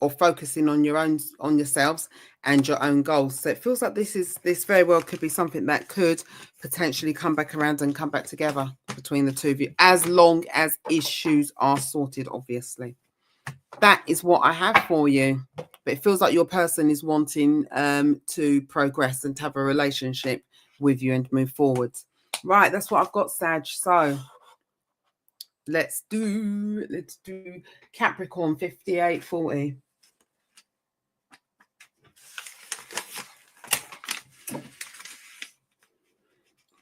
A: or focusing on yourselves and your own goals. So it feels like this very well could be something that could potentially come back around and come back together between the two of you, as long as issues are sorted, obviously. That is what I have for you. But it feels like your person is wanting to progress and to have a relationship with you and move forward. Right, that's what I've got, Sag. So let's do Capricorn 5840.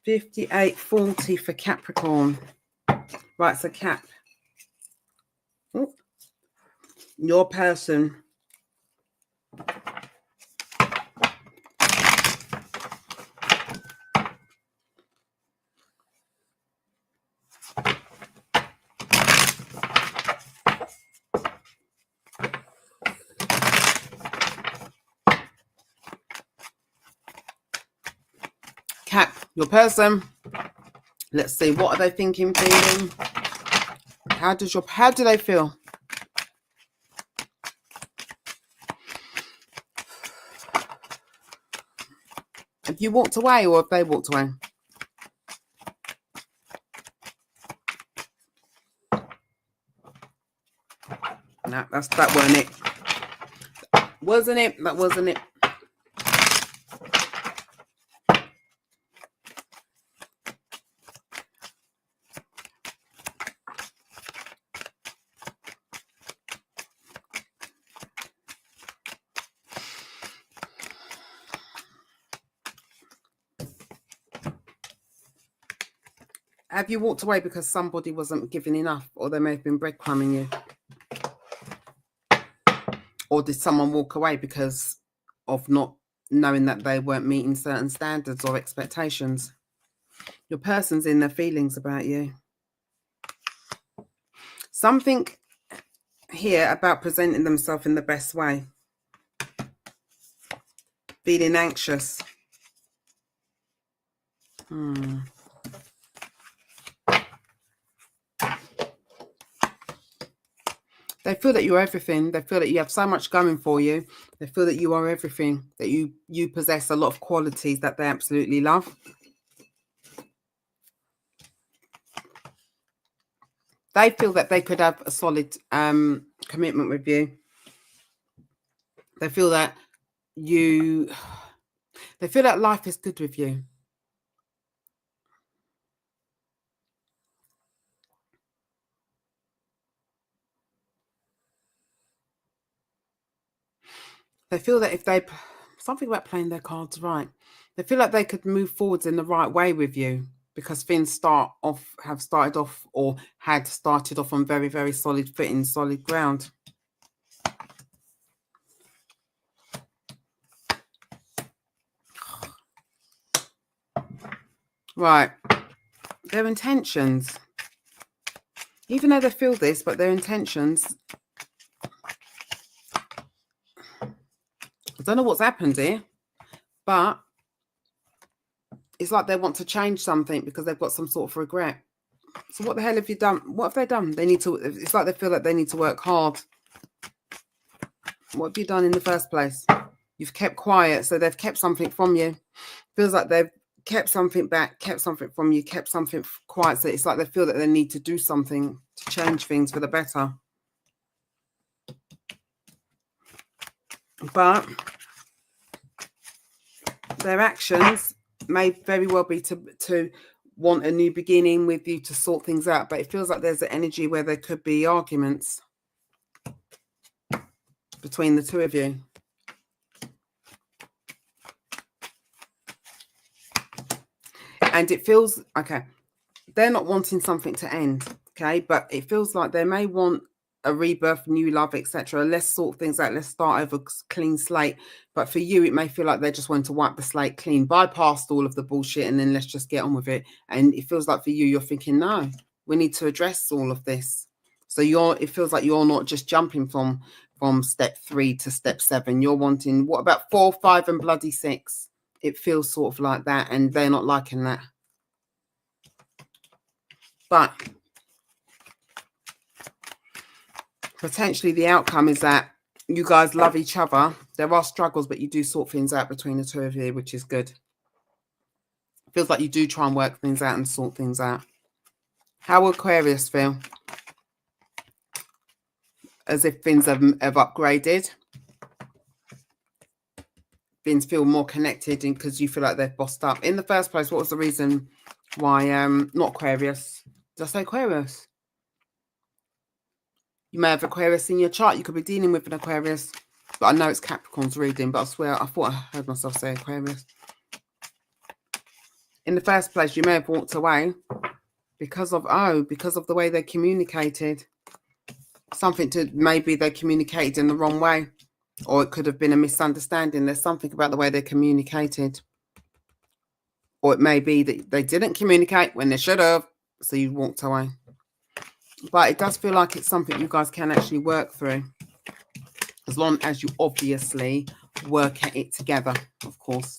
A: $58.40 for Capricorn. Right, so Cap. Ooh. Your person Cap, your person. Let's see, what are they thinking, feeling? How do they feel? Have you walked away or have they walked away? No, that wasn't it. Wasn't it? That wasn't it. Have you walked away because somebody wasn't giving enough, or they may have been breadcrumbing you? Or did someone walk away because of not knowing that they weren't meeting certain standards or expectations? Your person's in their feelings about you. Something here about presenting themselves in the best way. Feeling anxious. They feel that you're everything. They feel that you have so much going for you. They feel that you are everything, that you possess a lot of qualities that they absolutely love. They feel that they could have a solid commitment with you. They feel that they feel that life is good with you. They feel that if they, something about playing their cards right, they feel like they could move forwards in the right way with you because things have started off or had started off on very, very solid footing, solid ground. Right. Their intentions. Even though they feel this, but their intentions, I don't know what's happened here, but it's like they want to change something because they've got some sort of regret. So what the hell have you done? What have they done? They need to, it's like they feel like they need to work hard. What have you done in the first place? You've kept quiet, so they've kept something from you. Feels like they've kept something back, kept something from you, kept something quiet. So it's like they feel that they need to do something to change things for the better. But their actions may very well be to want a new beginning with you, to sort things out. But it feels like there's an energy where there could be arguments between the two of you. And it feels, okay, they're not wanting something to end, okay? But it feels like they may want a rebirth, new love, etc. Let's sort things out. Let's start over, clean slate. But for you, it may feel like they just want to wipe the slate clean, bypass all of the bullshit, and then let's just get on with it. And it feels like for you, you're thinking, no, we need to address all of this. So it feels like you're not just jumping from step 3 to step 7. You're wanting, what about 4, 5, and bloody 6? It feels sort of like that, and they're not liking that. But potentially the outcome is that you guys love each other. There are struggles, but you do sort things out between the two of you, which is good. Feels like you do try and work things out and sort things out. How will Aquarius feel? As if things have upgraded. Things feel more connected because you feel like they've bossed up. In the first place, what was the reason why, not Aquarius? Did I say Aquarius? You may have Aquarius in your chart. You could be dealing with an Aquarius. But I know it's Capricorn's reading, but I swear, I thought I heard myself say Aquarius. In the first place, you may have walked away because of the way they communicated. Maybe they communicated in the wrong way. Or it could have been a misunderstanding. There's something about the way they communicated. Or it may be that they didn't communicate when they should have. So you walked away. But it does feel like it's something you guys can actually work through. As long as you obviously work at it together, of course.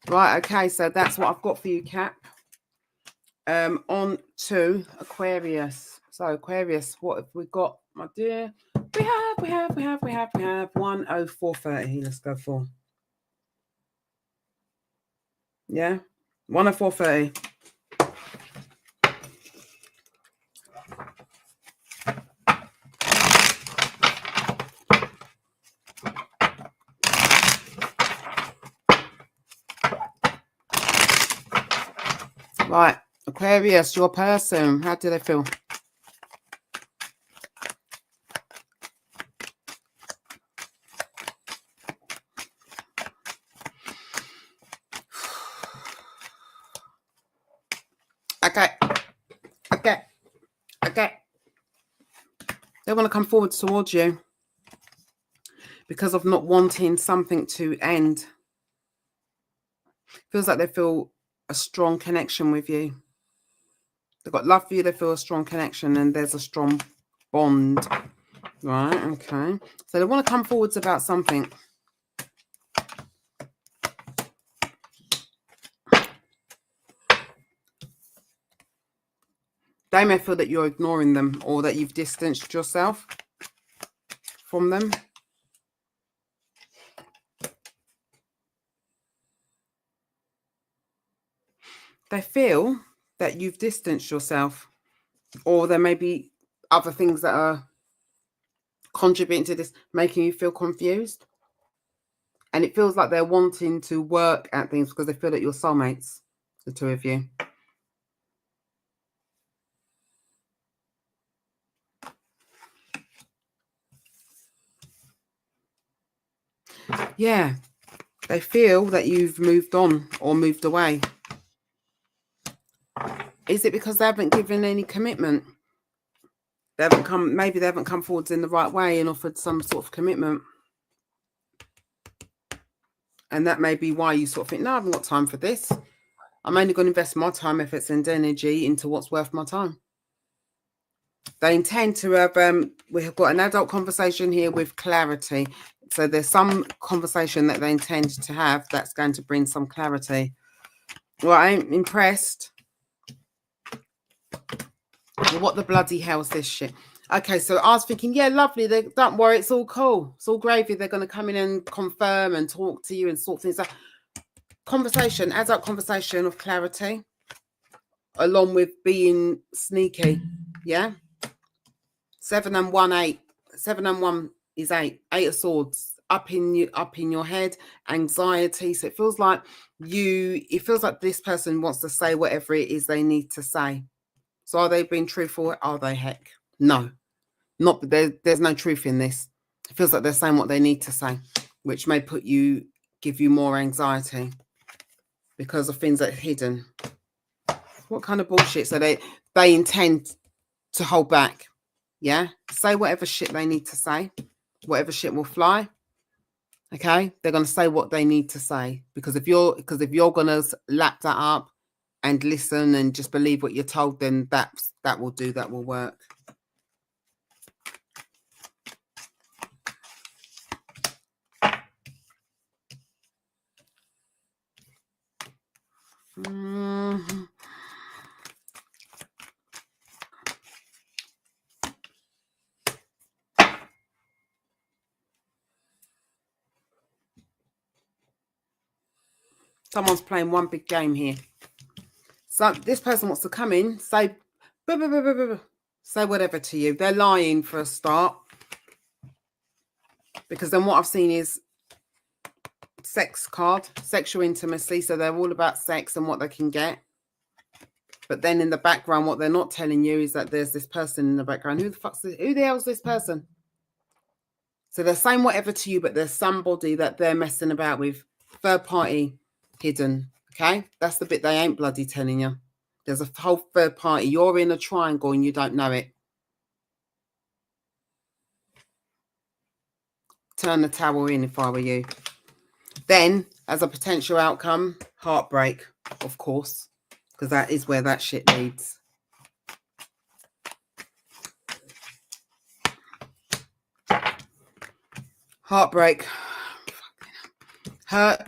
A: Right, okay, so that's what I've got for you, Cap. On to Aquarius. So Aquarius, what have we got, my dear? We have 10430. Let's go for. Yeah, 10430. Right, Aquarius, your person, how do they feel? Okay. They want to come forward towards you because of not wanting something to end. Feels like they feel a strong connection with you. They've got love for you. They feel a strong connection, and there's a strong bond. Right, okay. So they want to come forwards about something. They may feel that you're ignoring them or that you've distanced yourself from them. They feel that you've distanced yourself, or there may be other things that are contributing to this, making you feel confused. And it feels like they're wanting to work at things because they feel that you're soulmates, the two of you. Yeah, they feel that you've moved on or moved away. Is it because they haven't given any commitment? They haven't come, maybe they haven't come forwards in the right way and offered some sort of commitment. And that may be why you sort of think, no, I haven't got time for this. I'm only going to invest my time, efforts, and energy into what's worth my time. They intend to have, we've got an adult conversation here with clarity. So there's some conversation that they intend to have that's going to bring some clarity. Well, I'm impressed. Well, what the bloody hell's this shit? Okay, so I was thinking, yeah, lovely. Don't worry, it's all cool. It's all gravy. They're going to come in and confirm and talk to you and sort things out. Conversation, adult conversation of clarity, along with being sneaky. Yeah. 7 and 1, 8. 7 and 1 is 8. 8 of Swords. Up in your head, anxiety. So it feels like this person wants to say whatever it is they need to say. So are they being truthful? Are they? Heck, no. Not there's no truth in this. It feels like they're saying what they need to say, which may give you more anxiety because of things that are hidden. What kind of bullshit? So they intend to hold back. Yeah, say whatever shit they need to say. Whatever shit will fly. Okay, they're gonna say what they need to say because if you're gonna lap that up and listen and just believe what you're told, then that will work. Someone's playing one big game here. So this person wants to come in, say, say whatever to you. They're lying for a start. Because then what I've seen is sex card, sexual intimacy. So they're all about sex and what they can get. But then in the background, what they're not telling you is that there's this person in the background. Who the hell is this person? So they're saying whatever to you, but there's somebody that they're messing about with. Third party hidden. Okay? That's the bit they ain't bloody telling you. There's a whole third party. You're in a triangle and you don't know it. Turn the towel in if I were you. Then, as a potential outcome, heartbreak, of course, because that is where that shit leads. Heartbreak, hurt,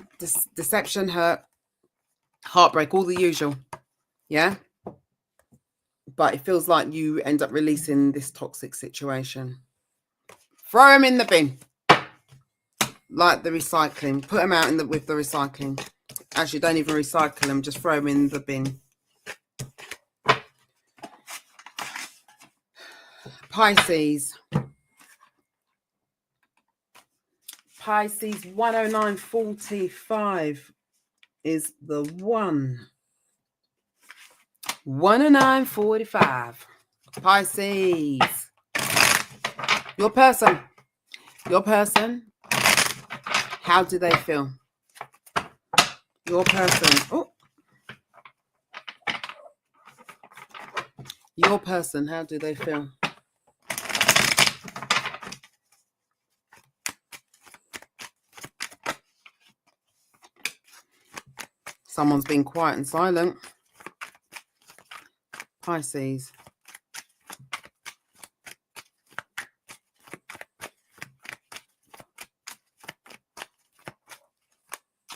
A: deception, hurt, heartbreak, all the usual. Yeah? But it feels like you end up releasing this toxic situation. Throw them in the bin. Like the recycling. Put them out with the recycling. Actually, don't even recycle them. Just throw them in the bin. Pisces. Pisces 109.45 is the one. 109.45. Pisces. Your person. How do they feel? Your person. Oh. Your person, how do they feel? Someone's been quiet and silent. Pisces.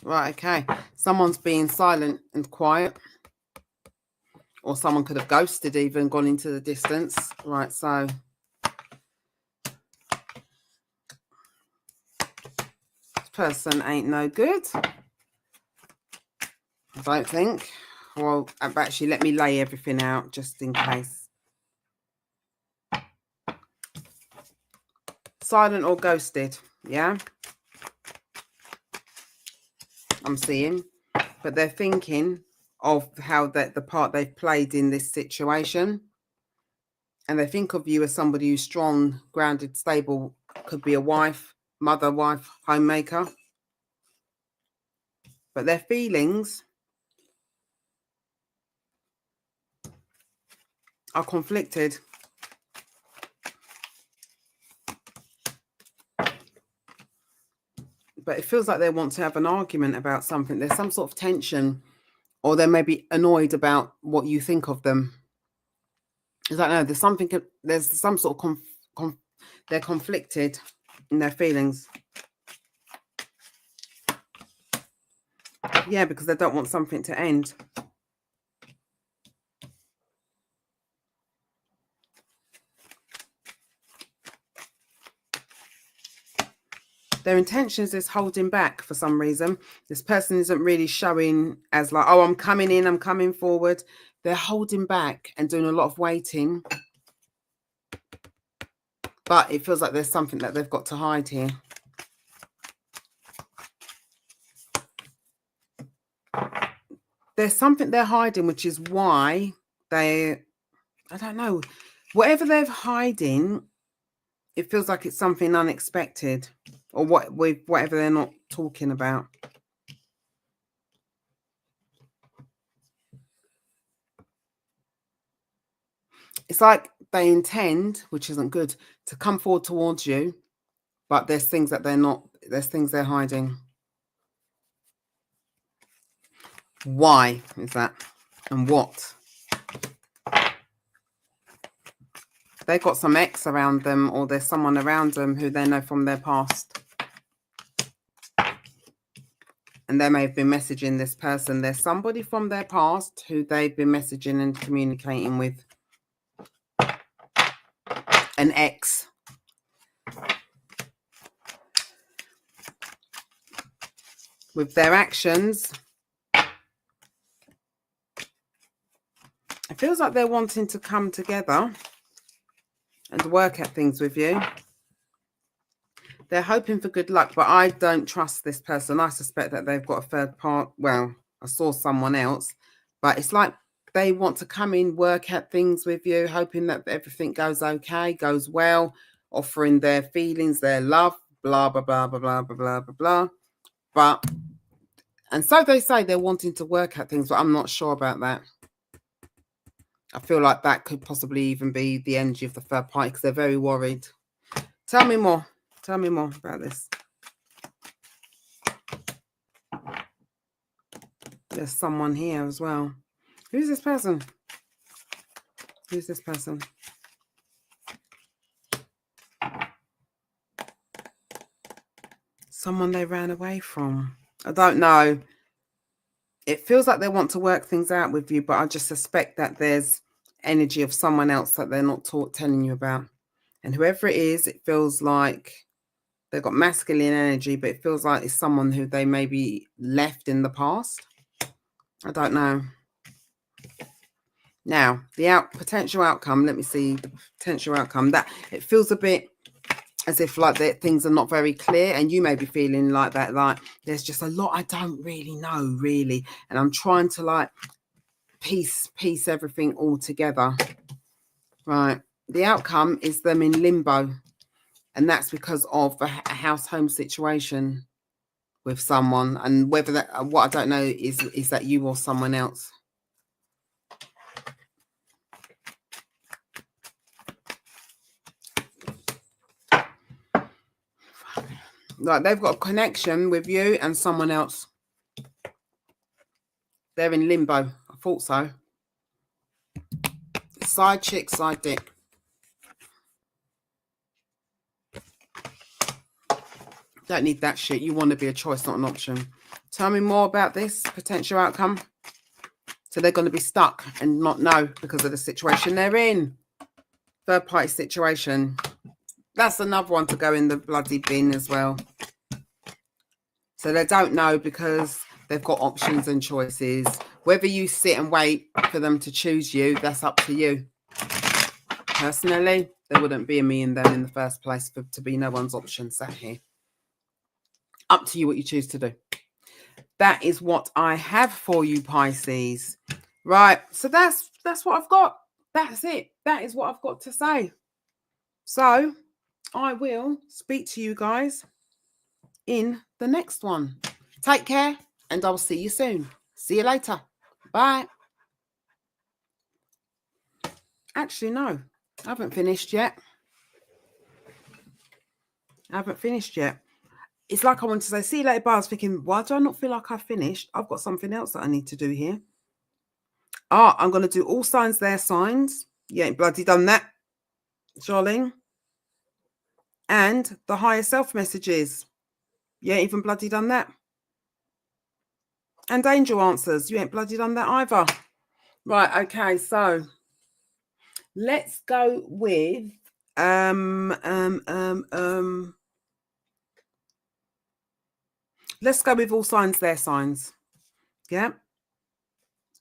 A: Right, okay. Someone's being silent and quiet. or someone could have ghosted, even gone into the distance. Right, so this person ain't no good, I don't think. Well, actually, let me lay everything out just in case. Silent or ghosted, yeah? I'm seeing. But they're thinking of how the part they've played in this situation. And they think of you as somebody who's strong, grounded, stable. Could be a wife, mother, wife, homemaker. But their feelings are conflicted. But it feels like they want to have an argument about something. There's some sort of tension, or they may be annoyed about what you think of them. I don't know. There's something. There's some sort of they're conflicted in their feelings. Yeah, because they don't want something to end. Their intentions is holding back for some reason. This person isn't really showing as like, oh, I'm coming in, I'm coming forward. They're holding back and doing a lot of waiting. But it feels like there's something that they've got to hide here. There's something they're hiding, which is why I don't know, whatever they're hiding, it feels like it's something unexpected, or whatever they're not talking about. It's like they intend, which isn't good, to come forward towards you, but there's things that there's things they're hiding. Why is that? And what? They've got some ex around them, or there's someone around them who they know from their past. And they may have been messaging this person. There's somebody from their past who they've been messaging and communicating with. An ex. With their actions, it feels like they're wanting to come together and work at things with you. They're hoping for good luck, but I don't trust this person. I suspect that they've got a third part. Well, I saw someone else, but it's like they want to come in, work at things with you, hoping that everything goes okay, goes well, offering their feelings, their love, blah, blah, blah, blah, blah, blah, blah, blah, blah. And so they say they're wanting to work at things, but I'm not sure about that. I feel like that could possibly even be the energy of the third party, because they're very worried. Tell me more. Tell me more about this. There's someone here as well. Who's this person? Who's this person? Someone they ran away from. I don't know. It feels like they want to work things out with you, but I just suspect that there's energy of someone else that they're not telling you about. And whoever it is, it feels like they've got masculine energy, but it feels like it's someone who they maybe left in the past. I don't know. Now, the potential outcome, let me see the potential outcome. That it feels a bit as if like things are not very clear, and you may be feeling like that, like there's just a lot I don't really know, really. And I'm trying to like piece everything all together. Right. The outcome is them in limbo. And that's because of a house-home situation with someone. And whether that, what I don't know is that you or someone else. Like they've got a connection with you and someone else. They're in limbo. I thought so. Side chick, side dick. Don't need that shit. You want to be a choice, not an option. Tell me more about this potential outcome. So they're going to be stuck and not know because of the situation they're in. Third party situation. That's another one to go in the bloody bin as well. So they don't know because they've got options and choices. Whether you sit and wait for them to choose you, that's up to you. Personally, there wouldn't be a me and them in the first place for to be no one's option sat here. Up to you what you choose to do. That is what I have for you, Pisces. Right, so that's what I've got. That's it. That is what I've got to say. So I will speak to you guys in the next one. Take care, and I'll see you soon. See you later. Bye. Actually, no, I haven't finished yet. It's like I want to say, see you later, but I was thinking, why do I not feel like I've finished? I've got something else that I need to do here. I'm going to do all signs, their signs. You ain't bloody done that, Charlene. And the higher self messages. You ain't even bloody done that. And angel answers. You ain't bloody done that either. Right, okay, so let's go with let's go with all signs, their signs. Yeah.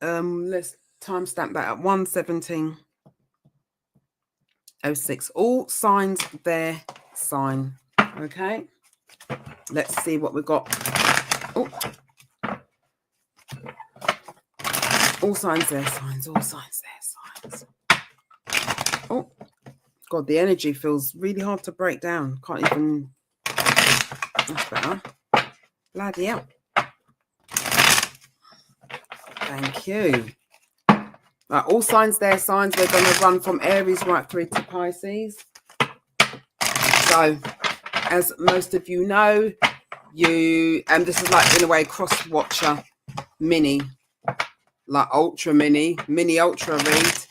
A: Let's timestamp that at 1:17:06. All signs, their sign. Okay. Let's see what we've got. Oh. All signs, their signs. All signs, their signs. Oh, God, the energy feels really hard to break down. Can't even. That's better. Bloody hell. Thank you. Right, all signs, their signs. We're going to run from Aries right through to Pisces. So, as most of you know, this is like, in a way, cross-watcher mini, like ultra mini ultra read,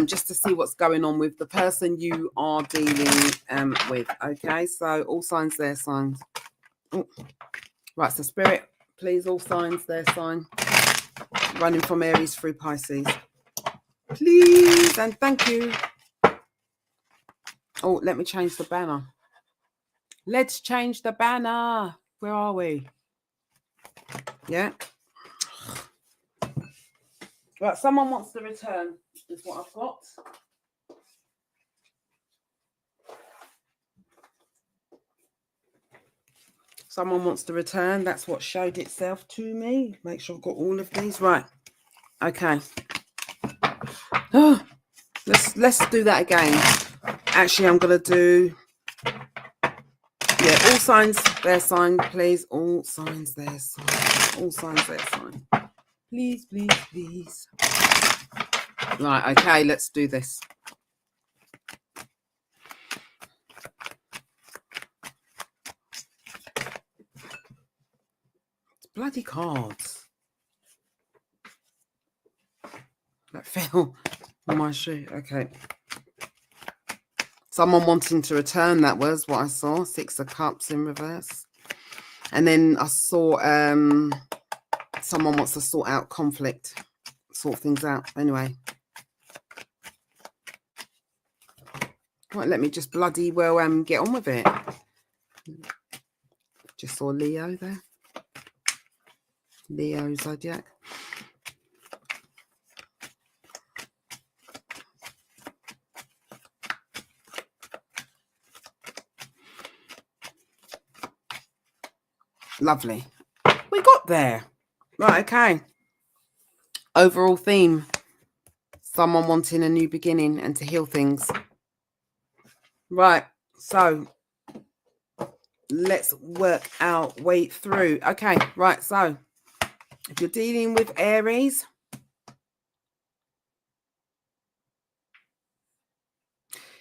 A: just to see what's going on with the person you are dealing with. Okay, so all signs, their signs. Oh. Right, so Spirit, please, all signs, their sign. Running from Aries through Pisces. Please, and thank you. Oh, let me change the banner. Let's change the banner. Where are we? Yeah. Right, someone wants to return, is what I've got. Someone wants to return. That's what showed itself to me. Make sure I've got all of these. Right. Okay. Oh, let's do that again. Actually, I'm going to do... Yeah, all signs, their sign, please. All signs, their sign. All signs, their sign. Please, please, please. Right, okay, let's do this. It's bloody cards. That fell on my shoe. Okay. Someone wanting to return, that was what I saw. 6 of Cups in reverse. And then I saw someone wants to sort out conflict, sort things out. Anyway. Right, let me just bloody well get on with it. Just saw Leo there. Leo Zodiac. Lovely. We got there. Right, okay. Overall theme. Someone wanting a new beginning and to heal things. Right, so let's work our way through. Okay, right, so if you're dealing with Aries,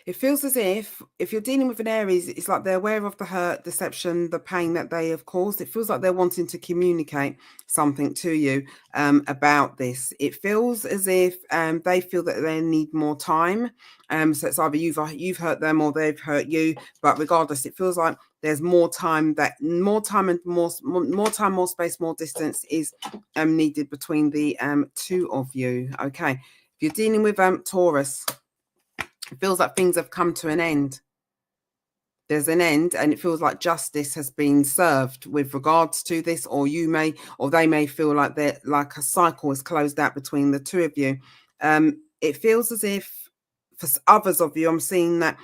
A: It feels as if you're dealing with an Aries, it's like they're aware of the hurt, deception, the pain that they have caused. It feels like they're wanting to communicate something to you about this. It feels as if they feel that they need more time. So it's either you've hurt them or they've hurt you. But regardless, it feels like there's more time, more time, more space, more distance is needed between the two of you. Okay, if you're dealing with Taurus, it feels like things have come to an end. There's an end, and it feels like justice has been served with regards to this, or they may feel like they're like a cycle is closed out between the two of you. It feels as if for others of you, I'm seeing that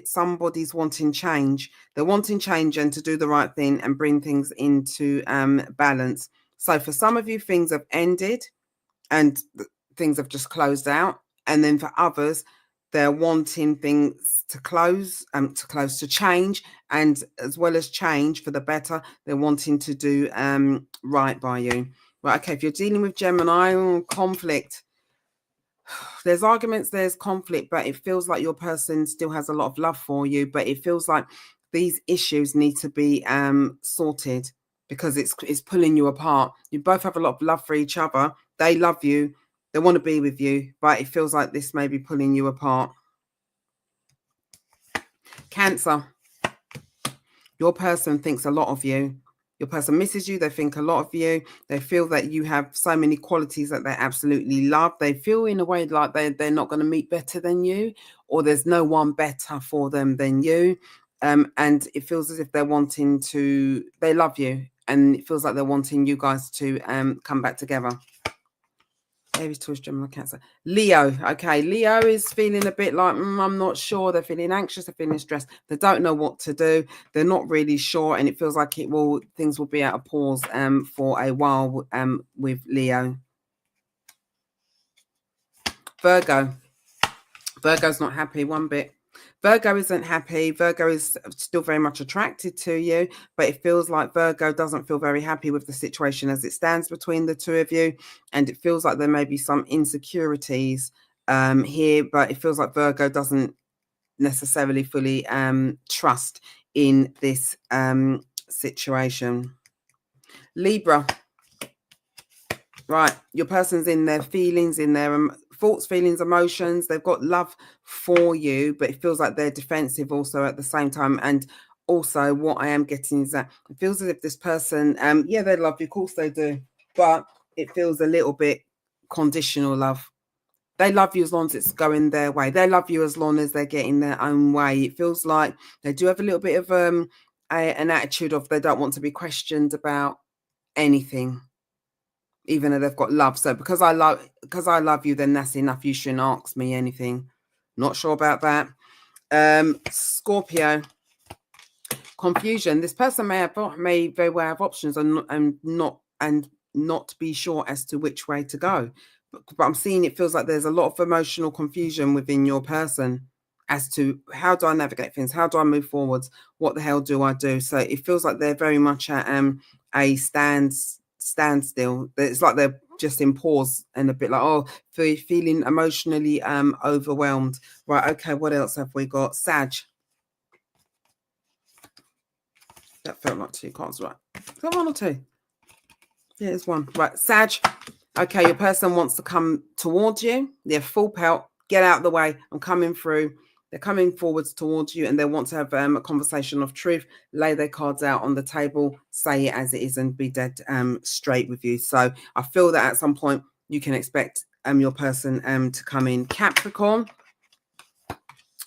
A: somebody's wanting change. They're wanting change and to do the right thing and bring things into balance. So for some of you, things have ended and things have just closed out. And then for others, they're wanting things to to change, and as well as change for the better, they're wanting to do right by you. Right, okay, if you're dealing with Gemini, conflict, there's arguments, there's conflict, but it feels like your person still has a lot of love for you, but it feels like these issues need to be sorted because it's pulling you apart. You both have a lot of love for each other. They love you. They want to be with you, but it feels like this may be pulling you apart. Cancer. Your person thinks a lot of you. Your person misses you. They think a lot of you. They feel that you have so many qualities that they absolutely love. They feel in a way like they're not going to meet better than you, or there's no one better for them than you. And it feels as if they love you. And it feels like they're wanting you guys to come back together. Aries, Taurus, Gemini, Cancer. Leo. Okay, Leo is feeling a bit like, I'm not sure. They're feeling anxious. They're feeling stressed. They don't know what to do. They're not really sure. And it feels like things will be at a pause for a while with Leo. Virgo. Virgo's not happy one bit. Virgo isn't happy. Virgo is still very much attracted to you, but it feels like Virgo doesn't feel very happy with the situation as it stands between the two of you. And it feels like there may be some insecurities here, but it feels like Virgo doesn't necessarily fully trust in this situation. Libra. Right, your person's in their feelings, in their thoughts, feelings, emotions. They've got love for you, but it feels like they're defensive also at the same time. And also what I am getting is that it feels as if this person, yeah, they love you, of course they do, but it feels a little bit conditional love. They love you as long as it's going their way. They love you as long as they're getting their own way. It feels like they do have a little bit of an attitude of they don't want to be questioned about anything, even though they've got love. So because I love you, then that's enough. You shouldn't ask me anything. Not sure about that. Scorpio. Confusion. This person may very well have options and not be sure as to which way to go. But I'm seeing it feels like there's a lot of emotional confusion within your person as to how do I navigate things? How do I move forwards? What the hell do I do? So it feels like they're very much at a standstill. It's like they're just in pause and a bit like, feeling emotionally overwhelmed. Right, okay, what else have we got? Sag. That felt like 2 cards, right? Is that 1 or 2? Yeah, it's 1. Right, Sag. Okay, your person wants to come towards you. They're full pelt. Get out of the way. I'm coming through. They're coming forwards towards you, and they want to have a conversation of truth, lay their cards out on the table, say it as it is, and be dead straight with you. So I feel that at some point you can expect your person to come in. Capricorn.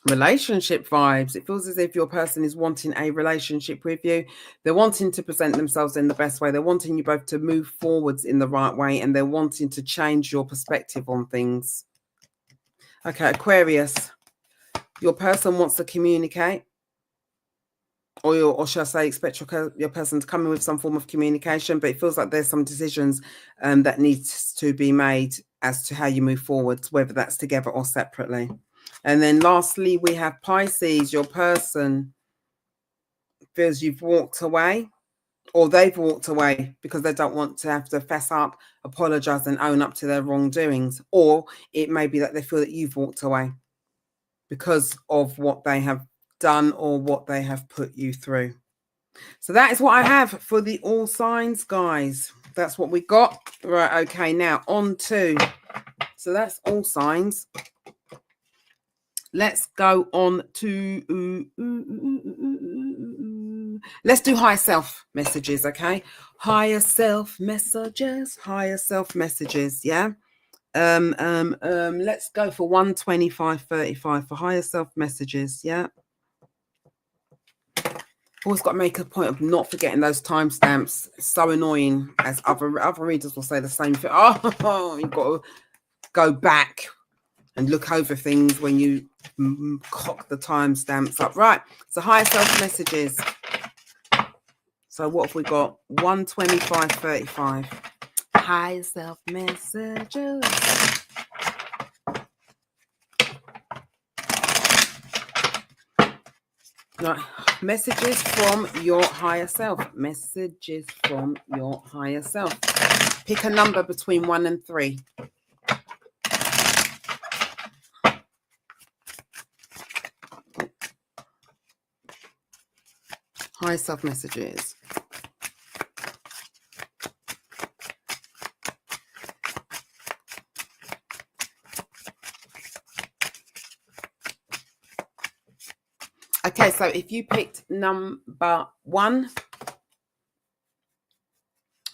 A: Relationship vibes. It feels as if your person is wanting a relationship with you. They're wanting to present themselves in the best way. They're wanting you both to move forwards in the right way, and they're wanting to change your perspective on things. Okay, Aquarius. Your person wants to communicate, or should I say expect your person to come in with some form of communication, but it feels like there's some decisions that needs to be made as to how you move forwards, whether that's together or separately. And then lastly, we have Pisces. Your person feels you've walked away, or they've walked away because they don't want to have to fess up, apologize, and own up to their wrongdoings. Or it may be that they feel that you've walked away. because of what they have done or what they have put you through. So that is what I have for the all signs, guys. That's what we got. Right, okay, now on to, so that's all signs. Let's go on to, let's do higher self messages, okay? Higher self messages, yeah? Let's go for 125.35 for higher self messages, yeah? Always got to make a point of not forgetting those timestamps. It's so annoying, as other readers will say the same thing. Oh, you've got to go back and look over things when you cock the timestamps up. Right, so higher self messages. So what have we got? 125.35. Higher self messages. Right, messages from your higher self. Messages from your higher self. Pick a number between 1 and 3. Higher self messages. Okay, so if you picked number 1,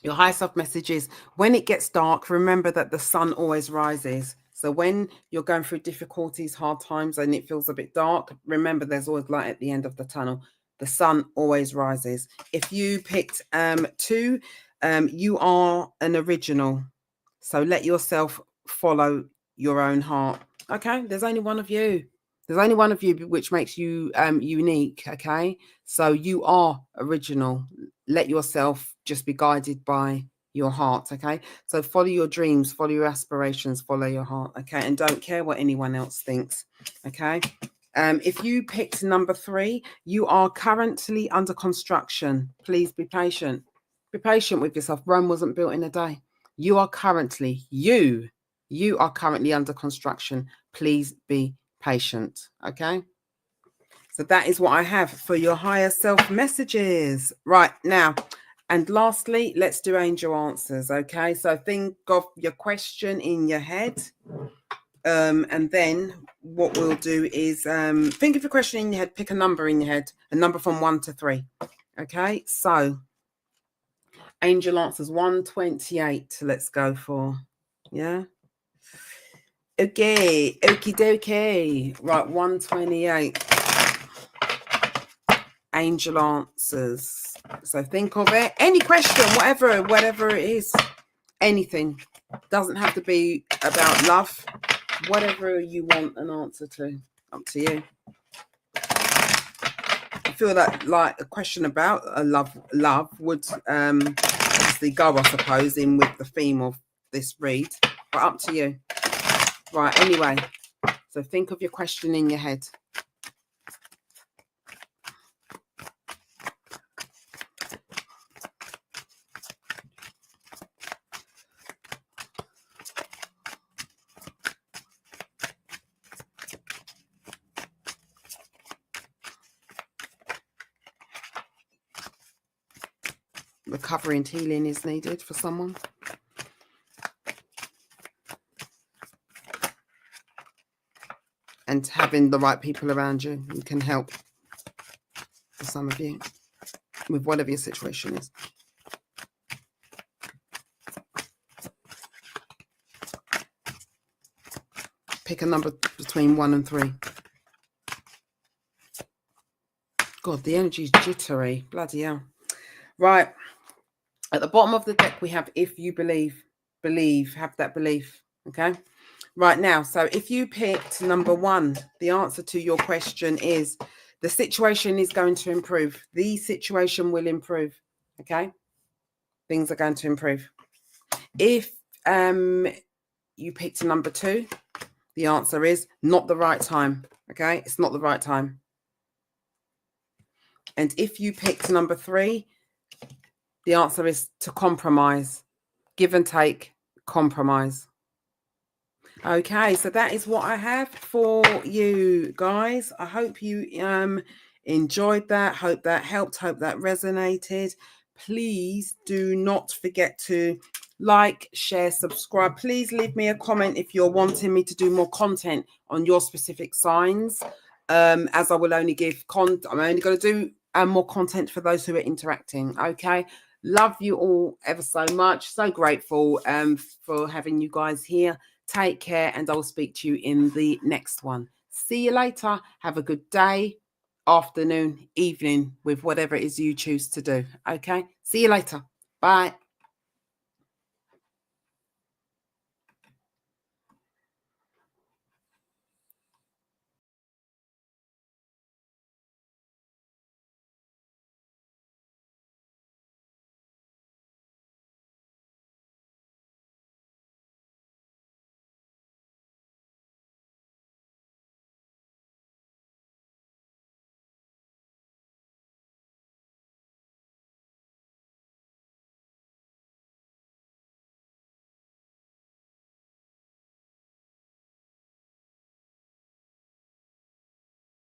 A: your higher self messages, when it gets dark, remember that the sun always rises. So when you're going through difficulties, hard times, and it feels a bit dark, remember there's always light at the end of the tunnel. The sun always rises. If you picked 2, you are an original. So let yourself follow your own heart. Okay, there's only one of you. There's only one of you, which makes you unique, okay? So you are original. Let yourself just be guided by your heart, okay? So follow your dreams, follow your aspirations, follow your heart, okay? And don't care what anyone else thinks, okay? If you picked number 3, you are currently under construction. Please be patient. Be patient with yourself. Rome wasn't built in a day. You are currently, you are currently under construction. Please be patient, okay? So that is what I have for your higher self messages. Right, now, and lastly, let's do angel answers, okay? So think of your question in your head. And then what we'll do is think of your question in your head, pick a number in your head, a number from 1 to 3. Okay, so angel answers 128. Let's go for, yeah. Okay, okie dokie. Right, 128. Angel answers. So think of it. Any question, whatever it is, anything. Doesn't have to be about love. Whatever you want an answer to, up to you. I feel that like a question about a love would obviously go, I suppose, in with the theme of this read, but up to you. Right, anyway, so think of your question in your head. Recovery and healing is needed for someone. And having the right people around you can help for some of you with whatever your situation is. Pick a number between 1 and 3. God, the energy's jittery. Bloody hell. Right. At the bottom of the deck, we have if you believe, have that belief. Okay. Right now, so if you picked number 1, the answer to your question is the situation is going to improve. The situation will improve. Okay. Things are going to improve. If you picked number 2, the answer is not the right time. Okay. It's not the right time. And if you picked number 3, the answer is to compromise, give and take, compromise. Okay, so that is what I have for you guys. I hope you enjoyed that. Hope that helped. Hope that resonated. Please do not forget to like, share, subscribe. Please leave me a comment if you're wanting me to do more content on your specific signs. As I will only give I'm only going to do more content for those who are interacting. Okay. Love you all ever so much. So grateful for having you guys here. Take care, and I'll speak to you in the next one. See you later. Have a good day, afternoon, evening, with whatever it is you choose to do. Okay. See you later. Bye.